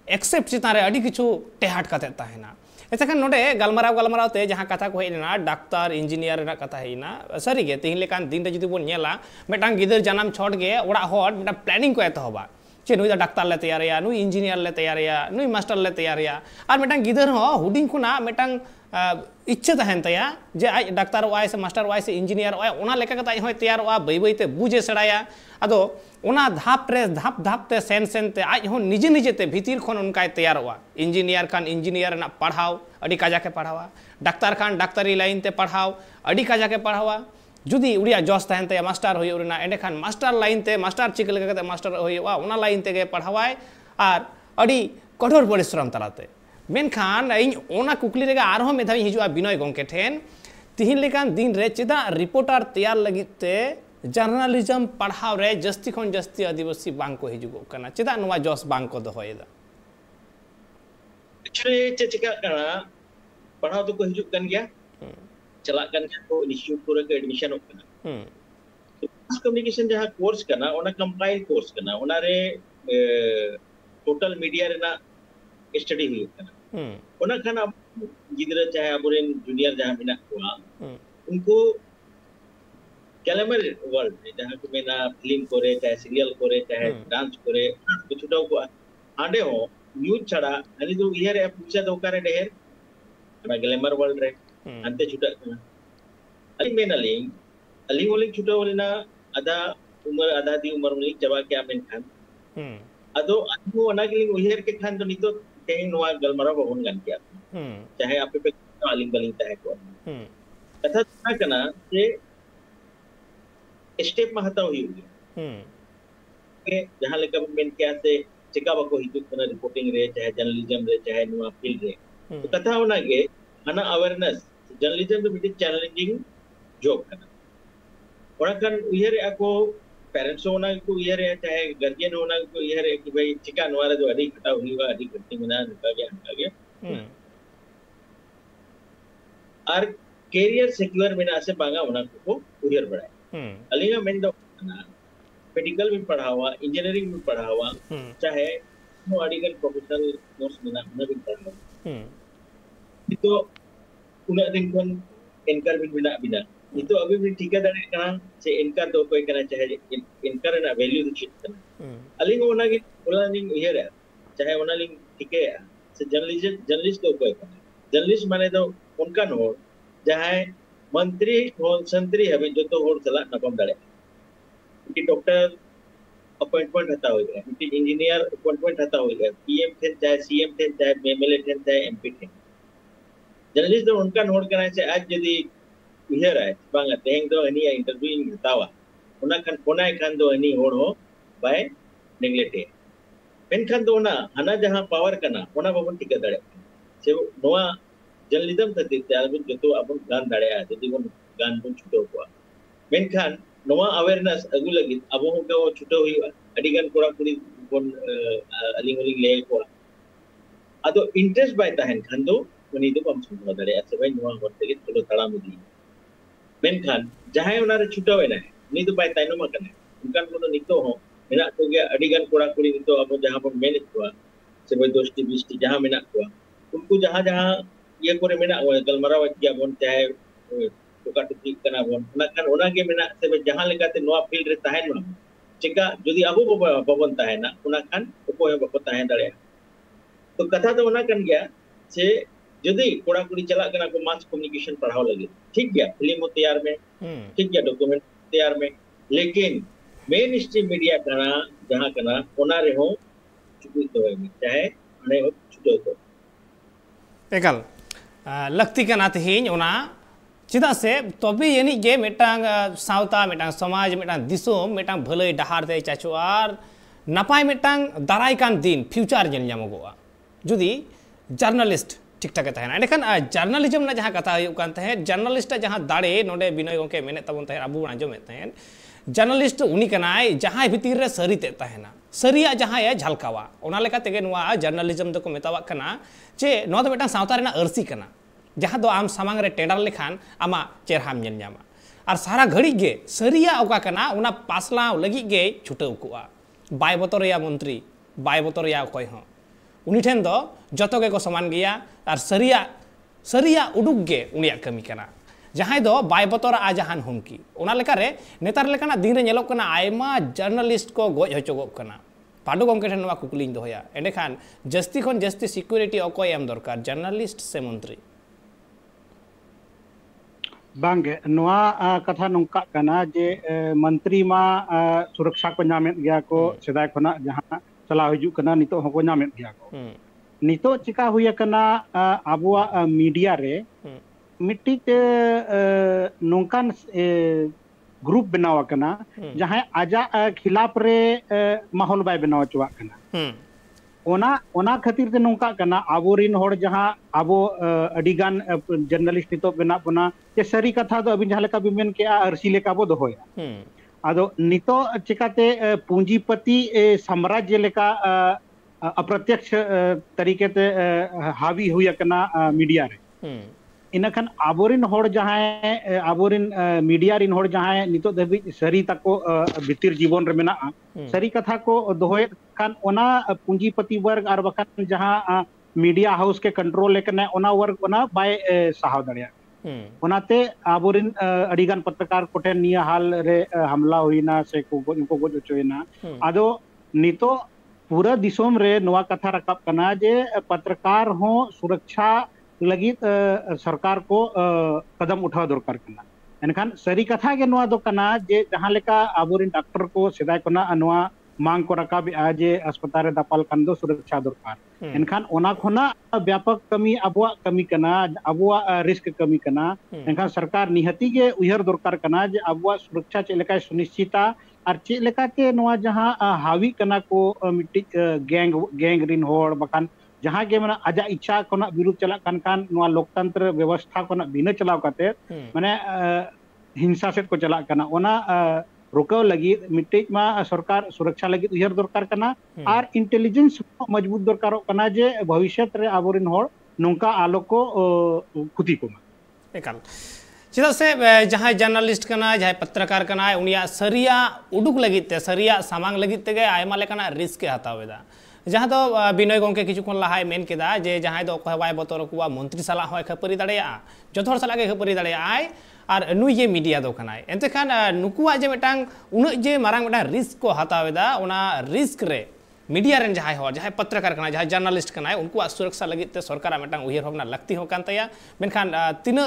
एक्सेप्ट चिता रे अड़ी किछु टेहाट काते ताहेना एतखान नोडे गलमराव ते जहां कथा को हेना डाक्टर इंजीनियर रे कथा हेना सरी गे तिहिन लेकान दिन रे जुदी बोन नेला मेटांग गिदर जानम छोड़ गे ओड़ा होड़ मेटा प्लानिंग को एतहबा चे नुई डाक्टर ले तैयारिया नुई इंजीनियर ले तैयारिया नुई मास्टर ले तैयारिया और मेटांग गिदर हो हुडिंग खुना मेटांग इच्छा तहन तया जे आज डाक्टर वाय से मास्टर वाय से इंजीनियर वाय ओना लेका कता होय तैयार वा बई बई ते बुझे सड़ाया अदो ओना धाप ते सेन ते आज हो निजे ते भीतर खन उनका तैयार वा इंजीनियर खान इंजीनियर ना पढ़ाओ अडी काजा के पढ़ावा डाक्टर खान डाक्टरी लाइन ते पढ़ाओ अडी काजा के पढ़ावा जुदी उड़िया जस तहन ते मास्टर होय उरना एंडे खान मास्टर लाइन ते मास्टर चिक लेका ते मास्टर होय वा ओना लाइन ते गे पढ़ावाय और अडी कठोर परिश्रम तलाते मेनखान इन ओना कुकली रेगा आरहो मेधावी हिजुआ बिनय गोंके ठेन तिहिन लेकान दिन रे चेदा रिपोर्टर तैयार लगिते जर्नलिज्म पढ़ाव रे जस्ती खन जस्ती आदिवासी बांग को हिजुगो कना चेदा नोवा जस बांग को दोहोयदा एक्चुअली चिका कना पढ़ाव तो को हिजुग कन गया चला कन को इंस्टीट्यूट पूरे के एडमिशन होकना मास कम्युनिकेशन जहां कोर्स कना ओना कंपाइल कोर्स कना ओना रे टोटल मीडिया रे ना स्टडी हुई कना ओना खाना गिदरा चाहे अबोरेन जूनियर जहां मिना हुआ उनको कैलेमर वर्ल्ड में जहां को मेना फिल्म करे चाहे सीरियल करे चाहे डांस करे कुछ छुटाव को आंडे हो न्यूज छड़ा अरे जो इयर ऐप पूछा तो करे ढेर ना ग्लैमर वर्ल्ड रे अंते छुटा कना अली मेना लिंग अली ओलिंग छुटा ओलिना आधा उम्र आधा दी उम्र में चबा के आमेन खान अदो अनु ओना गिलिंग उयर के खान तो नितो तेन नोआ गलमरा बगन गन किया चाहे आपे पे आलिंग बलिंग तय को कथा ना कना जे स्टेप महता हुई के जहां लेका मेन क्या से चिका बको हितु कना रिपोर्टिंग रे चाहे जर्नलिज्म रे चाहे नोआ फील्ड रे तो कथा होना के अना अवेयरनेस जर्नलिज्म तो बिट चैलेंजिंग जॉब कना ओना कन उयर आको पेरेंट्स होना को इयर है चाहे गार्जियन होना को इयर है कि भाई चिका नवारा जो अड़ी खटा हुआ अड़ी खट्टी मिना निका गया और कैरियर सिक्योर मेना से बांगा उना को उहियर बड़ा अलिंगा मेन दो मेडिकल में पढ़ा हुआ इंजीनियरिंग में पढ़ा हुआ चाहे नो अडिगन प्रोफेशनल कोर्स में ना भी पढ़ा हुआ तो उन्हें दिन कौन इनकर भी बिना itu abi bin tiga dari kan se inkar do koi kana chahe inkar na value du chit kana aling ona gi ulaning here chahe ona ling tike se journalist do koi kana journalist mane do unka no jahe मंत्री हो संतरी हबे जो तो होड़ चला नपम दड़े कि डॉक्टर अपॉइंटमेंट हता हो गया कि इंजीनियर अपॉइंटमेंट हता हो गया पीएम थे चाहे सीएम थे चाहे एमएलए थे चाहे एमपी थे जर्नलिस्ट तो उनका नोट करना से आज यदि इधर है बांगा तेंग दो हनी इंटरव्यू हतावा उना खान कोना खान दो हनी होड़ हो बाय नेग्लेक्टे पेन खान दो ना हना जहां पावर करना कोना बाबन टिका दड़े से नोआ जर्नलिज्म तती त्यालबुन जतो अपन गान दाड़े आ जदी बन गान बन छुटो को मेन खान नोवा अवेयरनेस अगु लगी अबो हो को छुटो हुई अडी गान कोरा कुड़ी बन अलिंग अलिंग ले को अदो इंटरेस्ट बाय ताहन खान दो उनी दो बम सुन दाड़े से भाई नोवा होते के चलो तड़ा मुदी मेन खान जहां उना रे छुटो वेना उनी दो बाय ताइनो मकने उनकान को नितो हो मेना तो गया अडी गान कोरा कुड़ी तो अब जहां पर मेन को से भाई दोस्ती बिस्ती जहां मेना को उनको जहां ये कोरे मेना गलमरा वकिया बोन चाहे टुका टुकी कना बोन नकन ओना के मेना से जहां लेकाते नोआ फील्ड रे ताहेन मा चिका जदी अबो बबन ताहेना ओना खान उको हे बको ताहेन दड़े तो कथा तो ओना कन गया से जदी कोड़ा कुड़ी चला कना को मास कम्युनिकेशन पढ़ाओ लगे ठीक गया फिल्म तैयार में ठीक गया डॉक्यूमेंट तैयार में लेकिन मेन स्ट्रीम मीडिया कना जहां कना ओना रे हो चुकी तो चाहे अने छुटो तो एकल लगती का ना तेहिं ओना चिदा से तबे यानी जे मेटांग सावता मेटांग समाज मेटांग दिसोम मेटांग भलाई डहार ते चाचो आर नपाय मेटांग दाराय कान दिन फ्यूचर जेल जामगोआ जुदी जर्नलिस्ट ठीक ठाक तहना एंडखान जर्नलिज्म ना जहां कथा हुई कान तहे जर्नलिस्ट जहां दाड़े नोडे बिनय गोके मेने तबन तहे अबु आंजोमे तहे जर्नलिस्ट उनी कनाय जहां भीतर रे सरी ते तहना सरिया जहां ए झलकावा ओना लेका तेगे नुआ जर्नलिज्म दको मेतावा कना जे नो दो मेटांग सावता रेना अरसी कना जहां दो आम सामांग रे टेंडर लेखान आमा चेरहाम जेल जामा और सारा घड़ी गे सरिया ओका कना उना पासलाव लगी गे छुटौ कुआ बाय बतोरिया मंत्री बाय बतोरिया कोय हो उनी ठेन दो जतो गे को समान गया और सरिया उडुक गे उनिया कमी कना जहां दो बाय बतोरा आ जहान हुमकी ओना लेका रे नेतार लेकाना दिन रे नेलोक कना आयमा जर्नलिस्ट को गोज हचोगोक कना पाडो गमके ठेन नवा कुकलिंग दोया एंडेखान जस्ती खन जस्ती सिक्योरिटी अकोय एम दरकार जर्नलिस्ट से मंत्री बांगे नोआ कथा नोंका कना जे मंत्री मा सुरक्षा को नामेत गया को सेदाय खना जहां चला हिजु कना नितो हको नामेत गया को नितो चिका हुया कना आबुआ मीडिया रे मिट्टिक नोंकान ग्रुप बनावा कना जहां आजा खिलाफ रे माहौल बाय बनावा चुवा कना ओना खातिर ते नोंका कना आबोरिन होड़ जहां आबो अडिगान जर्नलिस्ट नितो बना बना जे सरी कथा दो अबिन जहां लेका बिमेन के अरसी लेका बो दोहोया आदो नितो चिकाते पूंजीपति साम्राज्य लेका अप्रत्यक्ष तरीके ते हावी हुया कना मीडिया रे इनखान आबोरिन होड़ जहां आबोरिन मीडिया रिन होड़ जहां नितो दबि सरी तको भितिर जीवन रे मेना सरी कथा को दोहोय खान ओना पूंजीपति वर्ग और बखान जहां मीडिया हाउस के कंट्रोल लेकने ओना वर्ग ओना बाय सहाव दड़िया ओनाते आबोरिन अडिगान पत्रकार कोठेन निया हाल रे हमला हुईना से को गोज चोयना आदो नितो पूरा दिसोम रे नवा कथा रकाब कना जे पत्रकार हो सुरक्षा लगी सरकार को कदम उठाव दरकार कना एनखान सरी कथा के नवा दो कना जे जहां लेका आबोरिन डॉक्टर को सेदाय कोना नवा मांग को रकाब आजे अस्पताल रे दापाल कांदो सुरक्षा दरकार एनखान ओना खोना व्यापक कमी अबुआ कमी कना अबुआ रिस्क कमी कना एनखान सरकार निहती के उहर दरकार कना जे अबुआ सुरक्षा चेलेका सुनिश्चिता और चेलेका के नवा जहां हावी कना को मिट्टी गैंग रिन होड़ बखान जहां के माने आजा इच्छा कोना विरुद्ध चला कान नवा लोकतंत्र व्यवस्था कोना बिना चलाव काते माने हिंसा से को चला कना ओना रोकाव लगी मिट्टी मा सरकार सुरक्षा लगी उहर दरकार कना और इंटेलिजेंस मजबूत दरकार कना जे भविष्य रे आबोरिन होड़ नोंका आलो को खुती को एकाल चेदा से जहां जर्नलिस्ट कना जहां पत्रकार कना उनिया सरिया उडुक लगित ते सरिया सामांग लगित ते आयमा लेकाना रिस्क के हतावेदा जहां तो बिनय गंके किछुखन लहाय मेन केदा जे जहां दो अकय बाय बतर कुआ मंत्री सला होय खपरी दाड़ेया जत हर सला के खपरी दाड़ेया आय और नुई जे मीडिया दो कनाय एंते खान नुकुआ जे मिटांग उन जे मारांग मिटा रिस्क को हतावेदा उना रिस्क रे मीडिया रेन जहां हो जहां पत्रकार कना जहां जर्नलिस्ट कना उनको सुरक्षा लगित ते सरकार मिटांग उहिर भावना लगती हो कान तया मेनखान तीन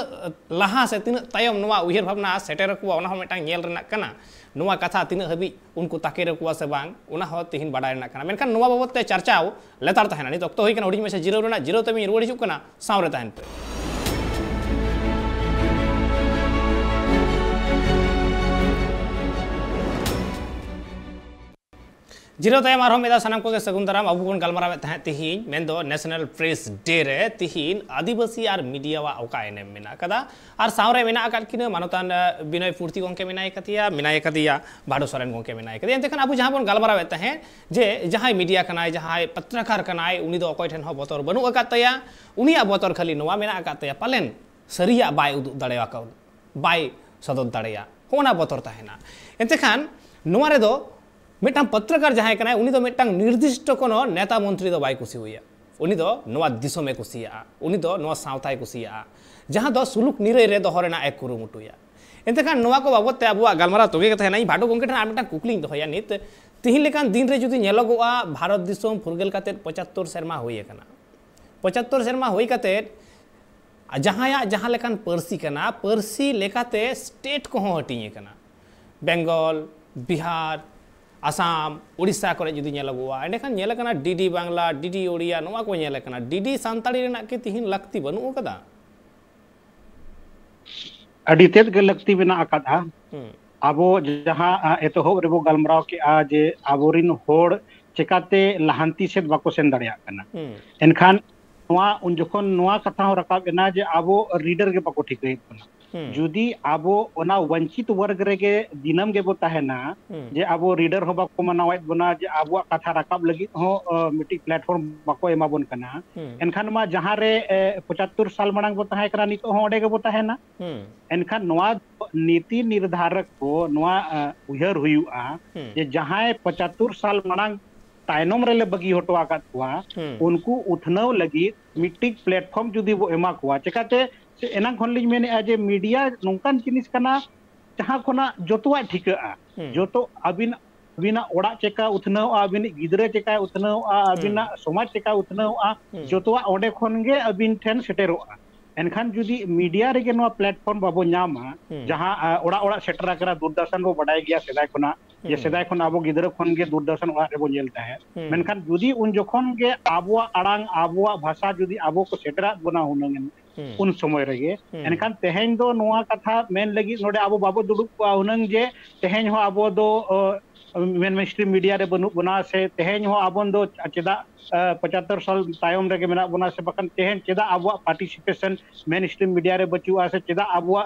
लहा से तीन तायम नोवा उहिर भावना सेटर कुआ उना हो मिटांग नेल रेना कना नोवा कथा तीन हबी उनको ताके रे कुआ से बांग उना हो तिहिन बाडाय रेना कना मेनखान नोवा बाबत ते चर्चाओ लेतार तहना नित अक्तो होई कना हुडिंग में से जीरो रेना जीरो तमी रुवाड़ हिजुक कना सावरे तहन पे जीरो तयम आरो मेदा सनाम को सगुन दाराम अबु बन गलमाराव तह तिहिन मेंदो नेशनल प्रेस डे रे तिहिन आदिवासी आर मीडिया वा ओका एने मेना कदा आर सावरे मेना अकाल किन मानतान बिनय फूर्ति गोंके मेनाय कतिया भाडो सोरेन गोंके मेनाय कतिया एनते खान अबु जहां बन गलमाराव तह जे जहां मीडिया कनाय जहां पत्रकार कनाय उनी दो अकय ठेन हो बतर बनु अकातया उनिया बतर खाली नोवा मेना अकातया पालेन सरिया बाय उदु दाड़ेया का बाय सदत दाड़ेया होना बतर तहना एनते खान नोवा रे दो मिटांग पत्रकार जहां कनाय उनी दो मिटांग निर्दिष्ट कोनो नेता मंत्री दो बाय कुसी हुइया उनी दो नोवा दिसोमे कुसिया उनी दो नोवा सावताय कुसिया जहां दो सुलुक निरय रे दोहरेना एक कुरुमुटुया एनते खान नोवा को बाबत ते अबुआ गलमारा तोगे के तहना भाडो गोंके ठन मिटांग कुकलिंग दोहया नित तिहिन लेकान दिन रे जुदी नेलोगोआ भारत दिसोम फुरगेल काते 75 शर्मा होई कना 75 शर्मा होई काते जहां जहां लेकान पर्सी कना पर्सी लेकाते स्टेट को हटिए कना बेंगल बिहार आसाम उड़ीसा करे जुदी नेलगोआ एंडेखान नेलकना डीडी बांग्ला डीडी ओडिया नोवा को नेलकना डीडी सांताड़ी रेना के तिहिन लगती बनु कदा अडी तेद के लगती बिना अकादा आबो जहां एतोहब रेबो गलमराव के आ जे आबोरिन होड़ चिकाते लहांती से बाको सेन दाड़िया कना एनखान नोवा उन जखन नोवा कथा हो रकाब एना जे आबो रीडर के बाको ठीक कना जुदी आबो ओना वंचित वर्ग रेगे दिनम गे बोता है ना जे आबो रीडर हो बाको मनावाइत बना जे आबो कथा रकाब लगी हो मिटी प्लेटफॉर्म बाको एमा बन कना एनखान मा जहां रे 75 साल मणांग बोता है करा नितो हो ओडे गे बोता है ना एनखान नोवा नीति निर्धारक को नोवा उहर हुयुआ जे जहां 75 साल मणांग तायनम रेले बगी हटो आकात कुआ उनको उठनव लगी मिटी प्लेटफॉर्म जुदी वो एमा कुआ चेकाते एना खन लिज मेने जे मीडिया नोंकान जिनिस कना जहां खोना जोतवा ठिका जोतो अबिन अबिना ओड़ा चेका उथनव अबिन गिदरे चेका उथनव अबिना समाज चेका उथनव जोतवा ओडे खन गे अबिन ठेन सेटेरो एनखान जुदी मीडिया रेगे नो प्लेटफॉर्म बाबो नामा जहां ओड़ा ओड़ा सेटरा करा दूरदर्शन बो बडाय गया सेदाय खोना ये सेदाय खोना आबो गिदरे खन गे दूरदर्शन ओड़ा रे बो नेलता है मेनखान जुदी उन जोखन गे आबोआ अड़ांग आबोआ भाषा जुदी आबो को सेटरा बना हुनंग उन समय रेगे एनखान तेहेन दो नोआ कथा मेन लगी नोडे आबो बाबो दुडुक हुनंग जे तेहेन हो आबो दो मेन स्ट्रीम मीडिया रे बनु बना से तेहेन हो आबोन दो चेदा 75 साल तायम रेगे मेना बना से बकन तेहेन चेदा आबो पार्टिसिपेशन मेन स्ट्रीम मीडिया रे बचुआ से चेदा आबो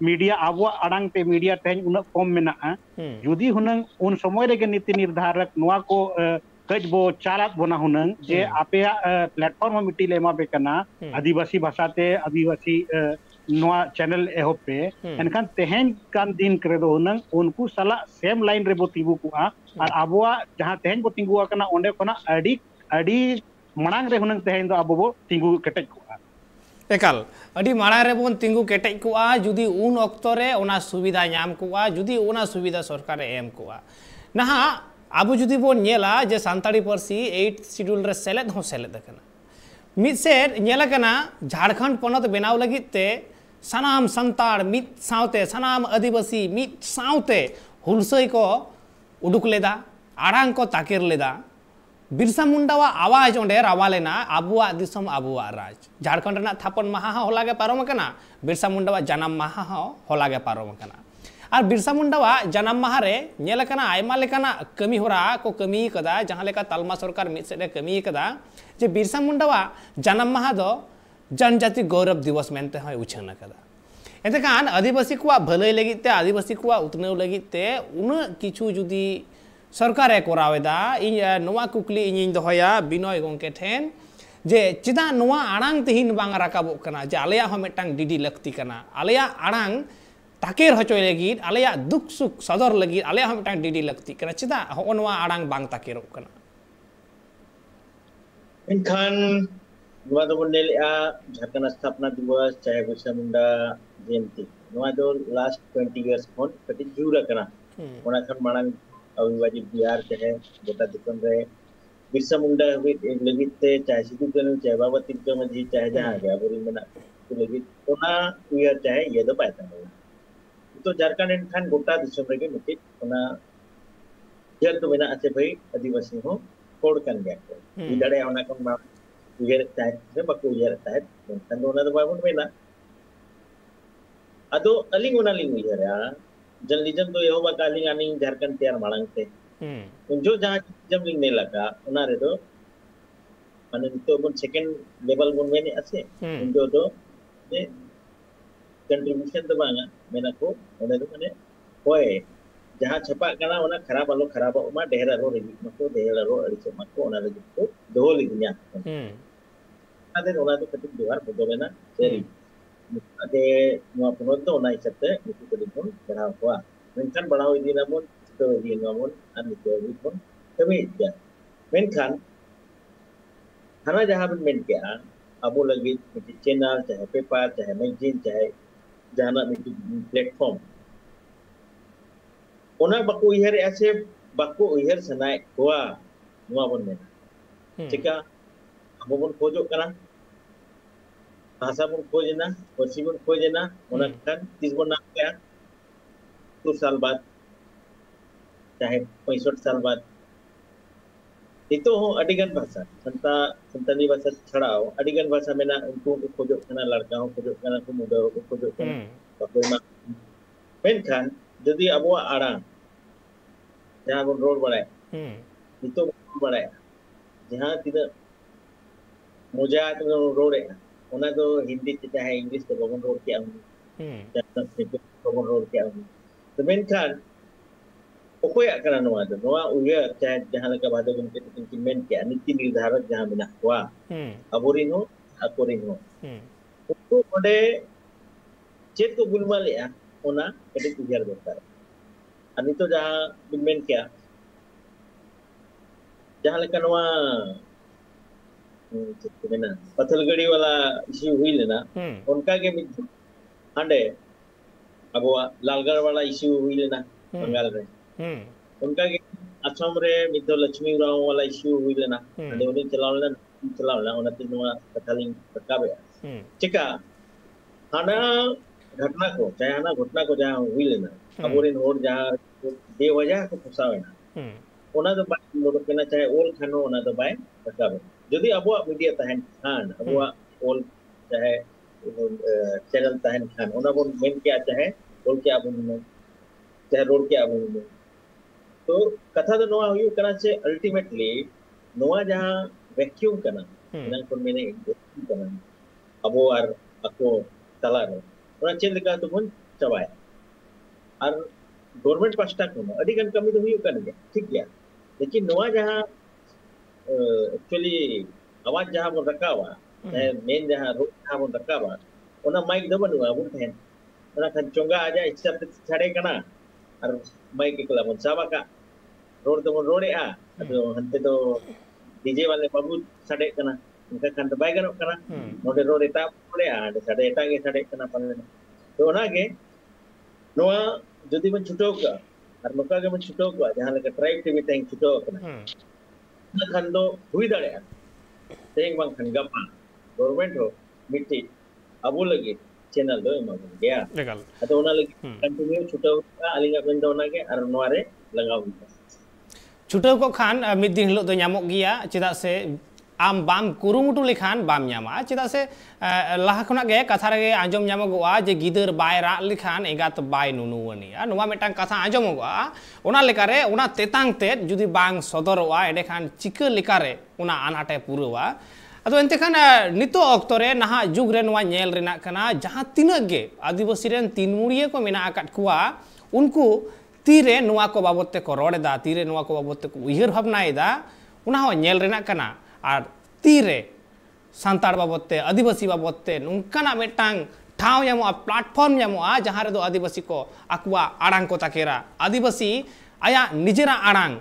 मीडिया आबो अड़ांग ते मीडिया तेहेन उन कम मेना जुदी हुनंग उन समय रेगे नीति निर्धारक नोआ को कज बो चारात बना हुनंग जे आपेया प्लेटफॉर्म मिट्टी लेमा बेकना आदिवासी भाषाते आदिवासी नोआ चैनल एहो पे एनखान तेहेन कान दिन करे दो हुनंग उनको सला सेम लाइन रे बो तिंगु कुआ और आबोआ जहां तेहेन बो तिंगुआ कना ओंडे कोना अडी मणांग रे हुनंग तेहेन दो आबो बो तिंगु केटेज कुआ एकाल अडी माड़ा रे बोन तिंगु केटेज कुआ जुदी उन ऑक्तो रे ओना सुविधा नाम कुआ जुदी ओना सुविधा सरकार एम कुआ नहा आबो जुदी बो नेला जे सांताड़ी परसी 8 शेड्यूल रे सेलेद हो सेलेद कना मिद सेर नेला कना झारखंड पनत बेनाव लगी ते सनाम संताड़ मिद सावते सनाम आदिवासी मिद सावते हुलसई को उडुक लेदा आड़ांग को ताकेर लेदा बिरसा मुंडावा आवाज ओंडे रावालेना आबुआ दिसम आबुआ राज झारखंड रेना थापन माहा होलागे पारम कना बिरसा मुंडावा जन्म माहा होलागे पारम कना और बिरसा मुंडावा जन्म माह रे नेलकना आयमा लेकना कमी होरा को कमी कदा जहां लेका तालमा सरकार मिद सेडे कमी कदा जे बिरसा मुंडावा जन्म माह दो जनजाति गौरव दिवस मेनते है उछना कदा एतकान आदिवासी को भलाई लगिते आदिवासी को उतनव लगिते उन किछु जुदी सरकार कोरावेदा इन नोवा कुकली इन दोहया बिनय गोंके ठेन जे चिदा नुआ आड़ांग तिहिन बांग राकाबोग कना जे आलेया हो मिटटांग डीडी लगती कना आलेया आड़ांग ताकेर होचोय लगी आलेया दुख सुख सदर लगी आलेया हो मिटटांग डीडी लगती कना चिदा हो नुआ आड़ांग बांग ताकेरोग कना इनखान नुआ दो बन नेलेआ झारखंड स्थापना दिवस चाहे बिरसा मुंडा जयंती नुआ दो लास्ट 20 years खन कटी जुरा कना ओना खन मांग अविभाजित बिहार चाहे गोटा दिसम रे बिरसा मुंडा लगित ते चाहे सिदु कानू चाहे बाबा तिलका मांझी चाहे जहां गया बोरी मेना लगित ओना उया चाहे ये दो पाता तो झारखंड इनखान गोटा दिसम रे मिट्टी ओना जर तो मेना आचे भाई आदिवासी हो कोड kan गया को इदाड़े ओना को मा उयर चाहे से बको उयर चाहे kan ओना तो बाबुन मेना अदो अलिंग ओना लिंग उयरा जर्नलिज्म तो यहो बाकालिंग आनी झारखंड तैयार मांग थे जो जहां जब लिंग ने लगा ओना रे दो माने तो बन सेकंड लेवल बन में आसे जो दो ने कंट्रीब्यूशन तो बांगा मेना को ओने दो माने होय जहां छपा कना ओना खराब आलो खराब मा डेहरा रो रे मको डेहरा रो अड़ी मको ओना रे तो दो लिगन्या आदे ओना तो कति दुवार बदलेना सेरी आदे नुआ पनोत तो ओना हिसाबते मिटु कदि बन बढ़ाव हुआ मेनखान बढ़ाव इदिना बन तो इदिना बन आन तो बन तबे क्या मेनखान हना जहां बन मेन के अबो लगी मिटि चैनल चाहे पेपर चाहे मैगजीन चाहे जाना मिटि प्लेटफॉर्म ओना बको इहर ऐसे बको इहर सनाय हुआ नुआ बन मेना चिका अबो बन खोजो कना भाषा बन खोजना पसी बन खोजना ओना खान 30 बन नाम क्या 2 साल बाद चाहे 65 साल बाद itu ho adigan bahasa santani bahasa छड़ाओ adigan bahasa मेना उनको खोजो कना लड़का हो खोजो कना को मुदा हो खोजो कना बको मा मेनखान जदि अबो आड़ा जहां बन रोड बड़ाय itu बड़ाय जहां तिना मोजा तो रोड है ओना तो हिंदी चाहे इंग्लिश तो बन रोड के जहां बन रोड के तो मेनखान ओकोया कना नोआ दो नोआ उया चाहे जहां लगा बादो उनके इंप्लीमेंट के नीति निर्धारक जहां मेना हुआ अबोरिन हो अकोरिन हो उनको ओडे चेत को गुलमा लेया ओना कटी उजर दरकार अनि तो जहां बिमेन क्या जहां लगा नोआ मेना पथलगड़ी वाला इश्यू हुई लेना उनका के हांडे अब लालगढ़ वाला इश्यू हुई लेना बंगाल रे उनका के असम रे मितो लक्ष्मी राव वाला इश्यू हुई लेना अने उनी चलावला ओना तिनवा कथालिंग रकाबे चिका हाना घटना को जहां हुई लेना अबोरिन होड़ जहां बेवजह को फसावेना ओना तो बाय लोग केना चाहे ओल खानो ओना तो बाय रकाबे जदि अबो मीडिया तहन खान अबो ओल चाहे चैनल तहन खान ओना बन मेन क्या चाहे ओल क्या बन चाहे रोड क्या बन तो कथा तो नोआ हुई कना से अल्टीमेटली नोआ जहां वैक्यूम कना ना कोन मेने कना अबो आर अको तला रे ओना चेंज का तो बन चबाय और गवर्नमेंट पास्टा को अडी गन कमी तो हुई कन गया ठीक गया लेकिन नोआ जहां एक्चुअली आवाज जहां बन रकावा मेन जहां रोड जहां बन रकावा ओना माइक दो बनुआ बुन थेन ओना खन चोंगा आजा इच्छा छड़े कना और माइक एकला बन साबा का रोड तो रोड आ तो हंते तो डीजे वाले बाबू सडे कना उनका खंड बाय गनो कना नोडे रोड एटा रोड आ सडे एटा के सडे कना पने तो ओना के नोआ जदि मन छुटो का और नोका के मन छुटो का जहां लगे ट्राइब टीवी तें छुटो कना खंड दो हुई दड़े तें बंग खन गपा गवर्नमेंट हो मिट्टी अबो लगे चैनल दो एमा गया लेgal तो ओना लगे कंटिन्यू छुटो का अलिंगा बेन दो ओना के और नोआरे लगाव छुटो को खान मिद दिन हिलो तो नामक गया चेदा से आम बाम कुरुमुटु लेखान बाम नामा चेदा से लाहा खना गे कथा रे आंजम नामगोआ जे गिदर बाय रा लेखान एगात बाय नुनुवनिया नोवा मेटांग कथा आंजमगोआ ओना लेकारे ओना तेतांग ते जुदी बांग सदरवा एडे खान चिका लेकारे ओना आनाटे पुरवा अदो एंते खान नितो ऑक्तो रे नहा जुग रे नोवा नेल रेना कना जहां तिनक गे आदिवासी रेन तीनमुड़िए को मेना आकाट कुआ उनको तीरे नुआ को बाबते को रोडेदा तीरे नुआ को बाबते को उयहर भावनाएदा उना हो नेल रेना कना और तीरे santar babote adibasi babote nungkana metang ठाव ᱧᱟᱢᱚᱜᱼᱟ प्लेटफॉर्म ᱧᱟᱢᱚᱜᱼᱟ ᱡᱟᱦᱟᱸ ᱨᱮᱫᱚ आदिवासी को आकुआ आड़ांग को ताकेरा आदिवासी आया निजेरा आड़ांग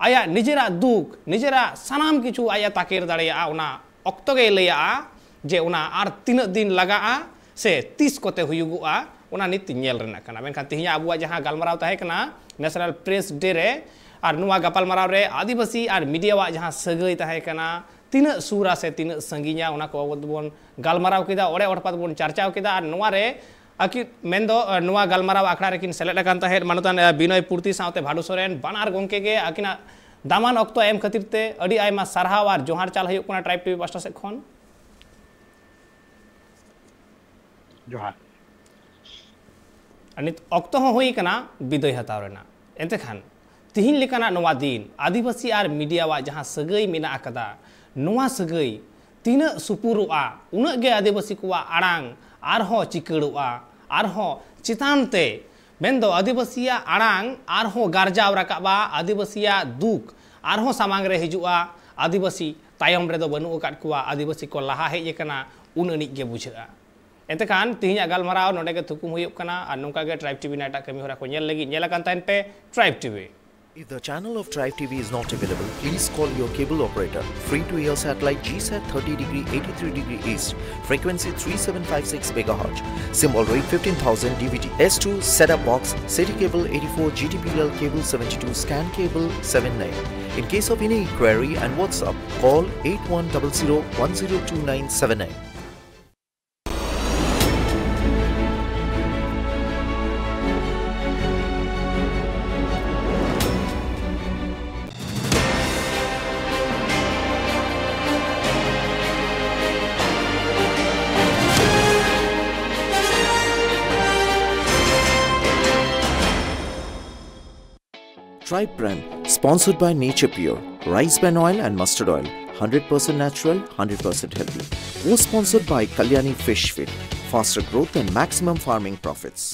आया निजेरा दुख निजेरा सानाम किछु आया ताकेर दाड़ेया उना ऑक्तो गे लैया जे उना आर तीन दिन लगा से 30 कोते हुयुगुआ उना नित नेल रेना कना मेनखान तिहिया अबुआ जहां गालमराव ताहे कना नेशनल प्रेस डे रे और नुआ गपालमाराव रे आदिवासी और मीडिया वा जहां सगई ताहे कना तीन सूरा से तीन संगीना उना को बन गालमराव केदा ओरे ओरपात बन चर्चाव केदा और नुआ रे आकि मेंदो नुआ गालमराव आखड़ा रेकिन सेलेक्ट कान ताहे मानतान बिनय पूर्ति साउते भाडू सोरेन बानार गोंके गे आकिना दामान ऑक्तो एम खातिरते अडी आयमा सारहाव और जोहार चाल हुयुक कना ट्राइब टीवी पास्टा से खन जोहार नित ऑक्तो हो हुई कना विदय हताव रेना एंते खान तिहिन लेकाना नोवा दिन आदिवासी और मीडिया वा जहां सगई मेना आकदा नोवा सगई तीन सुपुरुआ उना गे आदिवासी कोवा आड़ांग आरहो चिकड़ुआ आरहो चितानते मेंदो आदिवासिया आड़ांग आरहो गारजाव राकाबा आदिवासिया दुख आरहो सामांग रे हिजुआ आदिवासी तायम रेदो बनु अकाद कुआ आदिवासी को लहा हेज कना उन अनिक गे बुझा एंतेखान तिहिना गालमराव नोडे गे थुकुम हुयुक कना आर नोंका गे ट्राइब टीवी नाटा कमी होरा को नेल लगी नेलाकान ताइन पे tribe TV. If the channel of Tribe TV is not available, please call your cable operator. Free to air satellite GSAT 30° 83° east, frequency 3756 MHz, symbol rate 15,000 DVD, S2 setup box, city cable 84, GTPL cable 72, scan cable 79. In case of any query and WhatsApp, call 8100102979. Tribe brand sponsored by Nature Pure, rice bran oil and mustard oil, 100% natural, 100% healthy. Co-sponsored by Kalyani Fish Feed, faster growth and maximum farming profits.